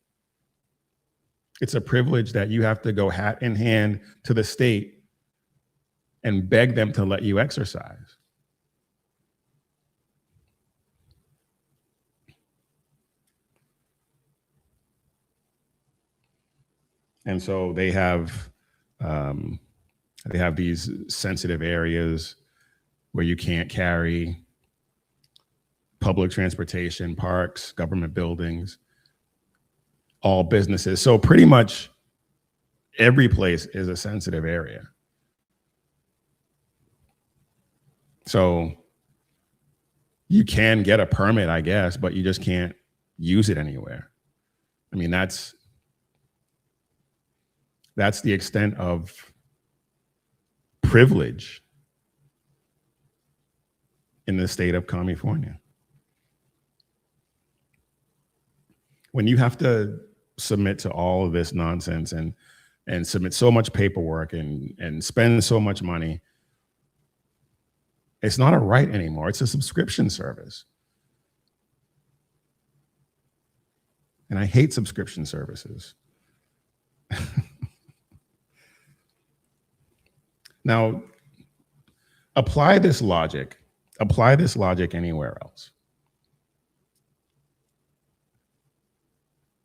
It's a privilege that you have to go hat in hand to the state and beg them to let you exercise. And so they have these sensitive areas where you can't carry, public transportation, parks, government buildings, all businesses. So pretty much every place is a sensitive area. So you can get a permit, I guess, but you just can't use it anywhere. I mean, that's the extent of privilege in the state of California. When you have to submit to all of this nonsense and submit so much paperwork and spend so much money, it's not a right anymore. It's a subscription service. And I hate subscription services. Now, apply this logic anywhere else.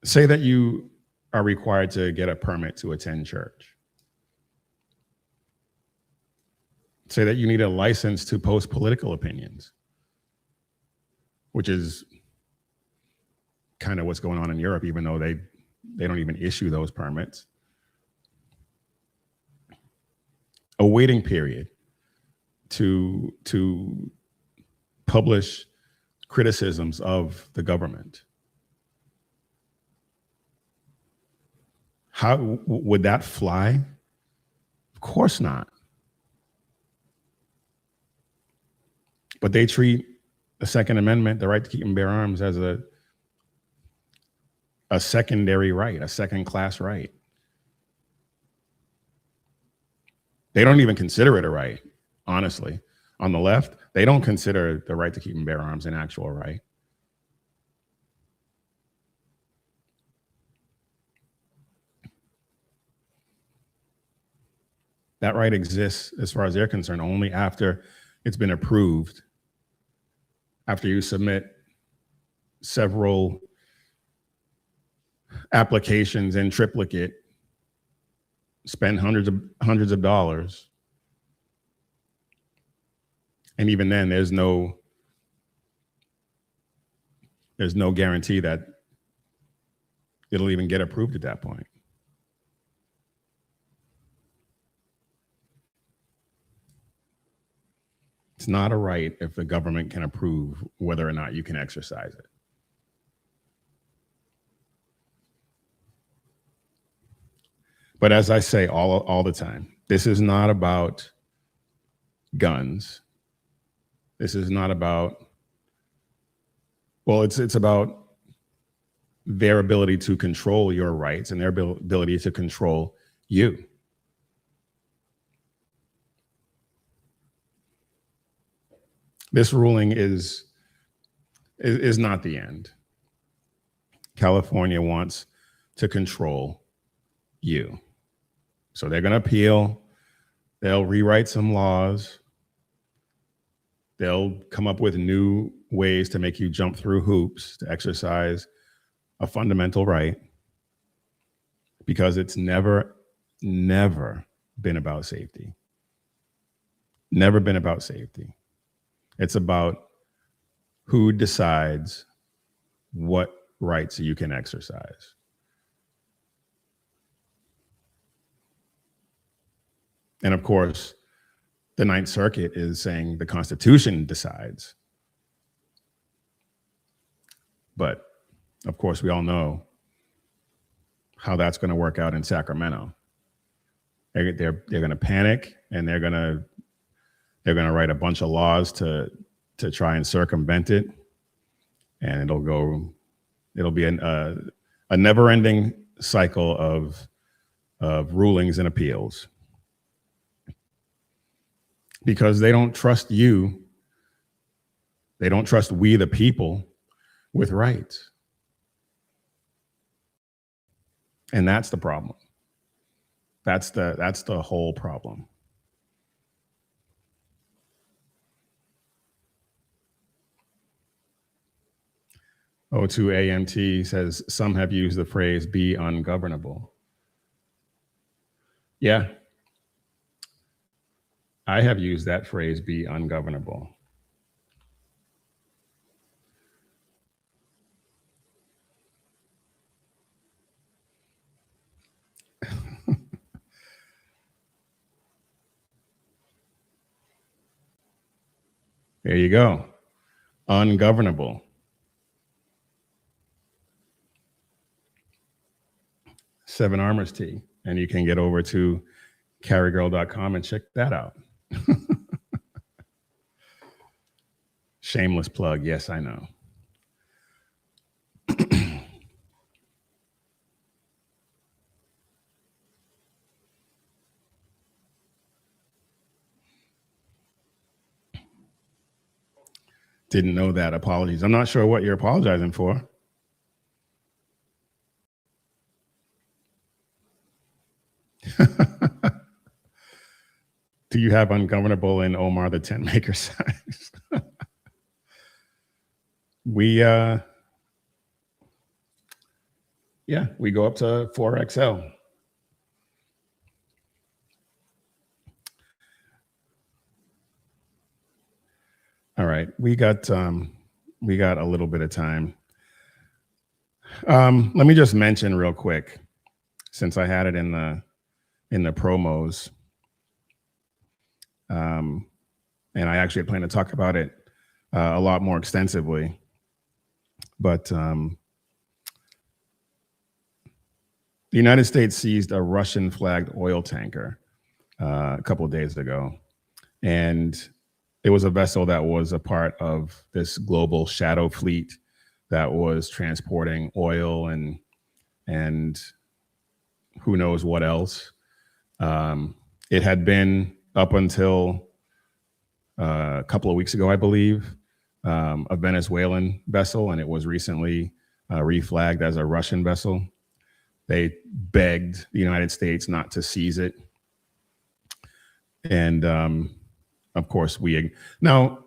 Say that you are required to get a permit to attend church. Say that you need a license to post political opinions, which is kind of what's going on in Europe, even though they don't even issue those permits. A waiting period to publish criticisms of the government. How would that fly? Of course not. But they treat the Second Amendment, the right to keep and bear arms, as a secondary right, a second-class right. They don't even consider it a right, honestly. On the left, they don't consider the right to keep and bear arms an actual right. That right exists, as far as they're concerned, only after it's been approved, after you submit several applications in triplicate, spend hundreds of dollars, and even then there's no guarantee that it'll even get approved at that point. It's not a right if the government can approve whether or not you can exercise it. But as I say all the time, this is not about guns. This is not about, well, it's about their ability to control your rights and their ability to control you. This ruling is not the end. California wants to control you. So they're going to appeal. They'll rewrite some laws. They'll come up with new ways to make you jump through hoops to exercise a fundamental right, because it's never been about safety. Never been about safety. It's about who decides what rights you can exercise. And of course, the Ninth Circuit is saying the Constitution decides. But of course, we all know how that's going to work out in Sacramento. They're going to panic, and they're going to write a bunch of laws to try and circumvent it, and it'll be a never-ending cycle of rulings and appeals, because they don't trust you. They don't trust we, the people, with rights. And that's the problem. That's the whole problem. O2AMT says, some have used the phrase be ungovernable. Yeah. I have used that phrase, be ungovernable. There you go. Ungovernable. Seven Armors Tea. And you can get over to carrygirl.com and check that out. Shameless plug. Yes, I know. Didn't know that. Apologies. I'm not sure what you're apologizing for. Do you have ungovernable in Omar the tent maker size? We go up to 4XL. All right, we got a little bit of time. Let me just mention real quick, since I had it in the promos, and I actually plan to talk about it a lot more extensively. But the United States seized a Russian-flagged oil tanker a couple of days ago, and it was a vessel that was a part of this global shadow fleet that was transporting oil and who knows what else. It had been up until a couple of weeks ago, I believe, a Venezuelan vessel, and it was recently reflagged as a Russian vessel. They begged the United States not to seize it. And of course, now,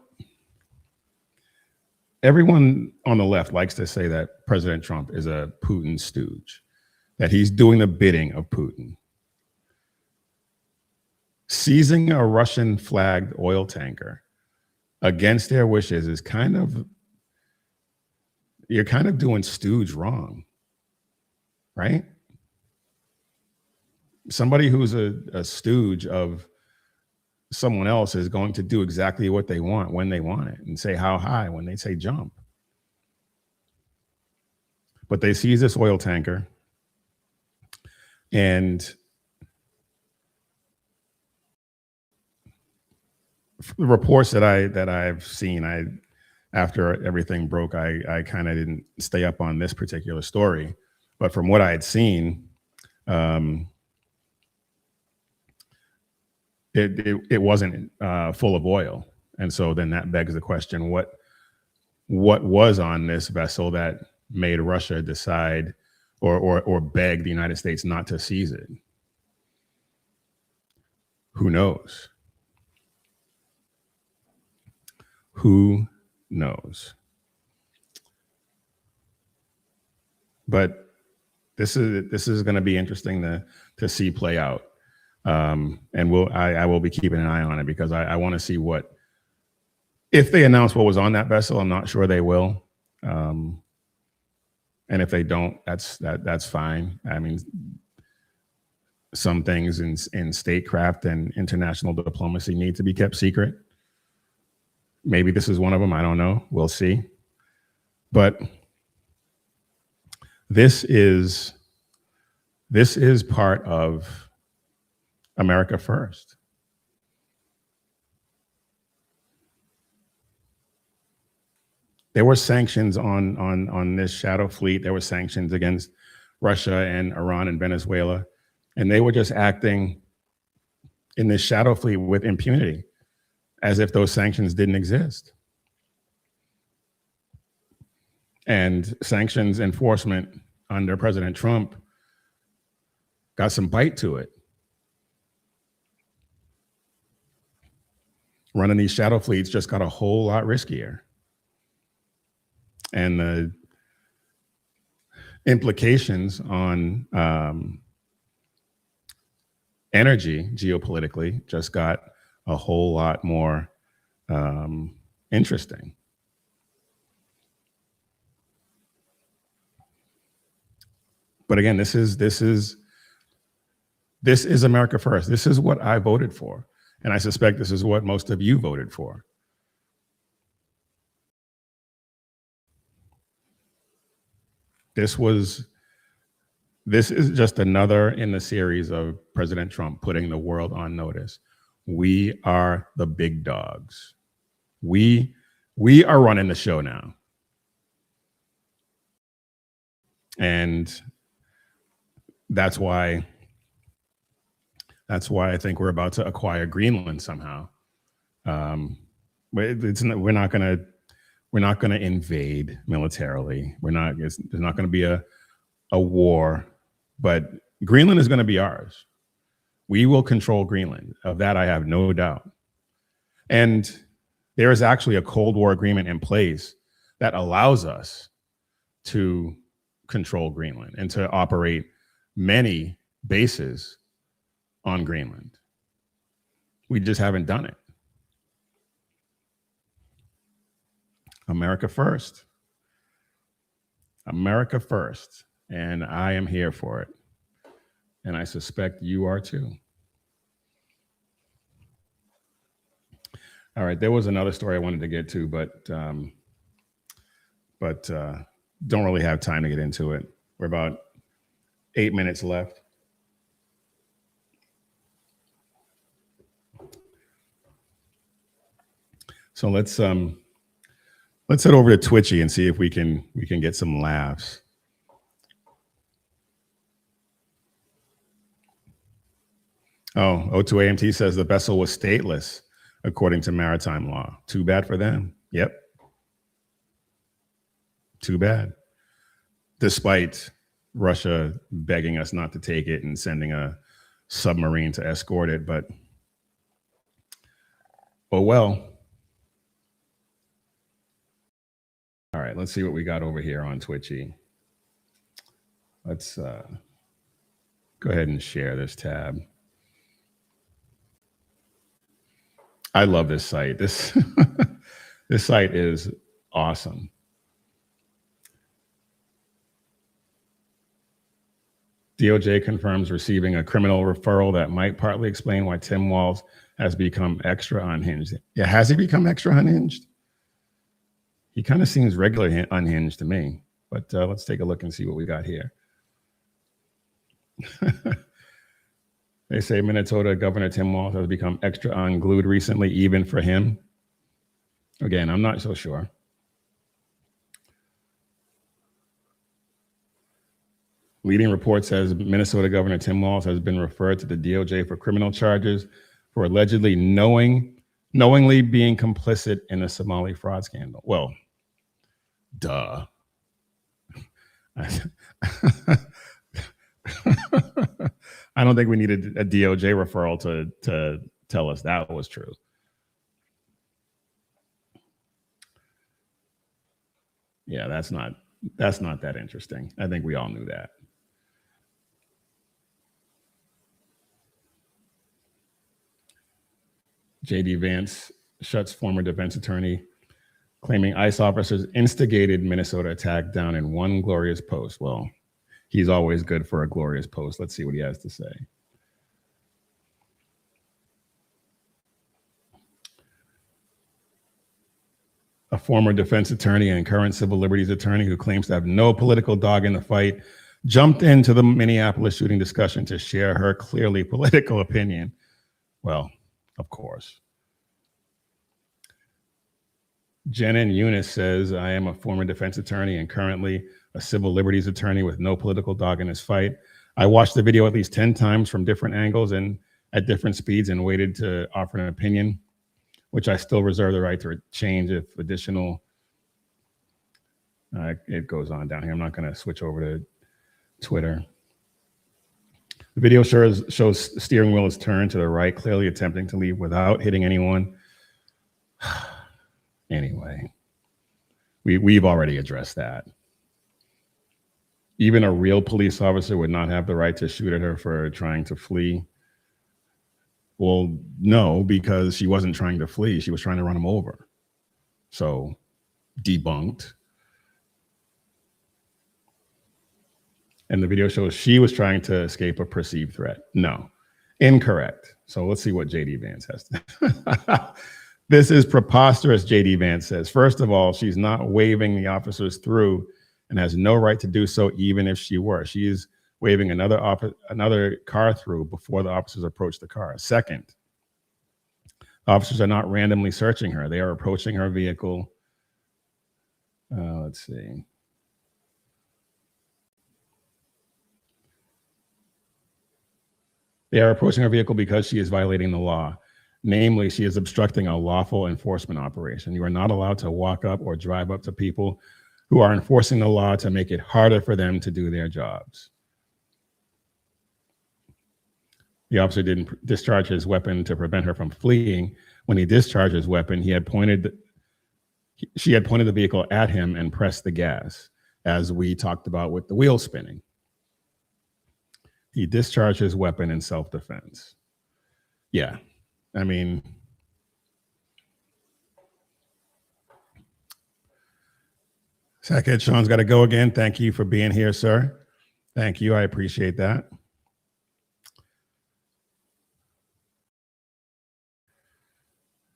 everyone on the left likes to say that President Trump is a Putin stooge, that he's doing the bidding of Putin. Seizing a Russian flagged oil tanker against their wishes is you're kind of doing stooge wrong, right? Somebody who's a stooge of someone else is going to do exactly what they want when they want it and say how high when they say jump. But they seize this oil tanker, and the reports that I've seen, after everything broke, I kind of didn't stay up on this particular story, but from what I had seen, it wasn't full of oil, and so then that begs the question: what was on this vessel that made Russia decide or beg the United States not to seize it? Who knows? Who knows? But this is going to be interesting to see play out. And I will be keeping an eye on it, because I want to see if they announce what was on that vessel. I'm not sure they will. And if they don't, that's fine. I mean, some things in statecraft and international diplomacy need to be kept secret. Maybe this is one of them. I don't know. We'll see. But this is part of America First. There were sanctions on this shadow fleet. There were sanctions against Russia and Iran and Venezuela, and they were just acting in this shadow fleet with impunity, as if those sanctions didn't exist. And sanctions enforcement under President Trump got some bite to it. Running these shadow fleets just got a whole lot riskier. And the implications on energy geopolitically just got a whole lot more interesting. But again, this is America First. This is what I voted for. And I suspect this is what most of you voted for. This is just another in the series of President Trump putting the world on notice. We are the big dogs. We are running the show now. And that's why I think we're about to acquire Greenland somehow. But we're not going to invade militarily. There's not going to be a war, but Greenland is going to be ours. We will control Greenland. Of that, I have no doubt. And there is actually a Cold War agreement in place that allows us to control Greenland and to operate many bases on Greenland. We just haven't done it. America first. America first. And I am here for it. And I suspect you are too. All right, there was another story I wanted to get to, but don't really have time to get into it. We're about 8 minutes left. So let's head over to Twitchy and see if we can get some laughs. Oh, O2AMT says the vessel was stateless according to maritime law. Too bad for them. Yep. Too bad. Despite Russia begging us not to take it and sending a submarine to escort it, but oh well. All right, let's see what we got over here on Twitchy. Let's go ahead and share this tab. I love this site. This this site is awesome. DOJ confirms receiving a criminal referral that might partly explain why Tim Walz has become extra unhinged. Yeah, has he become extra unhinged? He kind of seems regularly unhinged to me, but let's take a look and see what we got here. They say Minnesota Governor Tim Walz has become extra unglued recently, even for him. Again, I'm not so sure. Leading report says Minnesota Governor Tim Walz has been referred to the DOJ for criminal charges for allegedly knowingly being complicit in the Somali fraud scandal. Well, duh. I don't think we needed a DOJ referral to tell us that was true. Yeah, that's not that interesting. I think we all knew that. JD Vance shuts former defense attorney claiming ICE officers instigated Minnesota attack down in one glorious post. Well, he's always good for a glorious post. Let's see what he has to say. A former defense attorney and current civil liberties attorney who claims to have no political dog in the fight jumped into the Minneapolis shooting discussion to share her clearly political opinion. Well, of course. Jen Eunice says, I am a former defense attorney and currently a civil liberties attorney with no political dog in this fight. I watched the video at least 10 times from different angles and at different speeds and waited to offer an opinion, which I still reserve the right to change if additional, it goes on down here. I'm not going to switch over to Twitter. The video shows the steering wheel is turned to the right, clearly attempting to leave without hitting anyone. Anyway, we've already addressed that. Even a real police officer would not have the right to shoot at her for trying to flee. Well, no, because she wasn't trying to flee. She was trying to run him over. So, debunked. And the video shows she was trying to escape a perceived threat. No, incorrect. So let's see what JD Vance has to. This is preposterous, JD Vance says. First of all, she's not waving the officers through and has no right to do so even if she were. She is waving another car through before the officers approach the car. Second, officers are not randomly searching her. They are approaching her vehicle. Let's see. They are approaching her vehicle because she is violating the law. Namely, she is obstructing a lawful enforcement operation. You are not allowed to walk up or drive up to people who are enforcing the law to make it harder for them to do their jobs. The officer didn't discharge his weapon to prevent her from fleeing. When he discharged his weapon, she had pointed the vehicle at him and pressed the gas, as we talked about with the wheel spinning. He discharged his weapon in self-defense. Yeah, I mean, Sackhead Sean's got to go again. Thank you for being here, sir. Thank you. I appreciate that.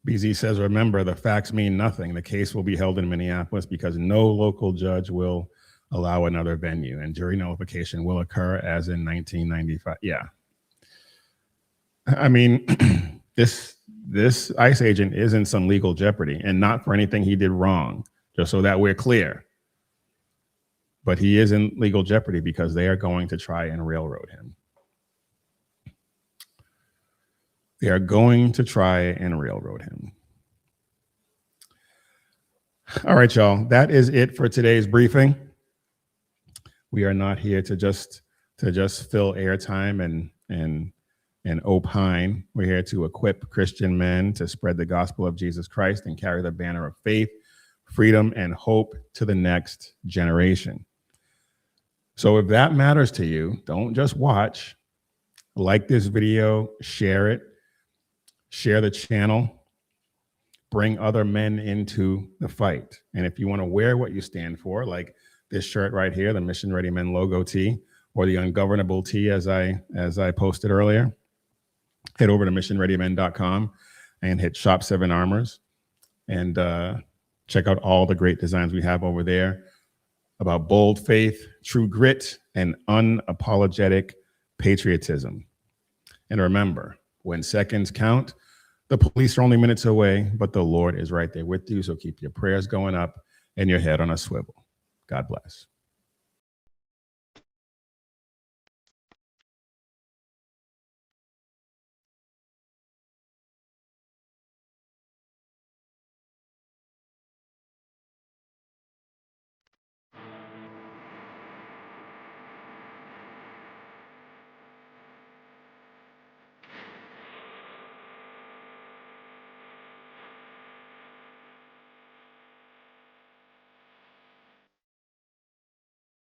BZ says, remember, the facts mean nothing. The case will be held in Minneapolis because no local judge will allow another venue, and jury nullification will occur as in 1995. Yeah. I mean, this ICE agent is in some legal jeopardy, and not for anything he did wrong, just so that we're clear. But he is in legal jeopardy because they are going to try and railroad him. They are going to try and railroad him. All right, y'all. That is it for today's briefing. We are not here to just fill airtime and opine. We're here to equip Christian men to spread the gospel of Jesus Christ and carry the banner of faith, freedom, and hope to the next generation. So if that matters to you, don't just watch. Like this video, share it, share the channel, bring other men into the fight. And if you want to wear what you stand for, like this shirt right here, the Mission Ready Men logo tee, or the ungovernable tee as I posted earlier, head over to missionreadymen.com and hit Shop 7 Armors and check out all the great designs we have over there about bold faith, true grit, and unapologetic patriotism. And remember, when seconds count, the police are only minutes away, but the Lord is right there with you. So keep your prayers going up and your head on a swivel. God bless.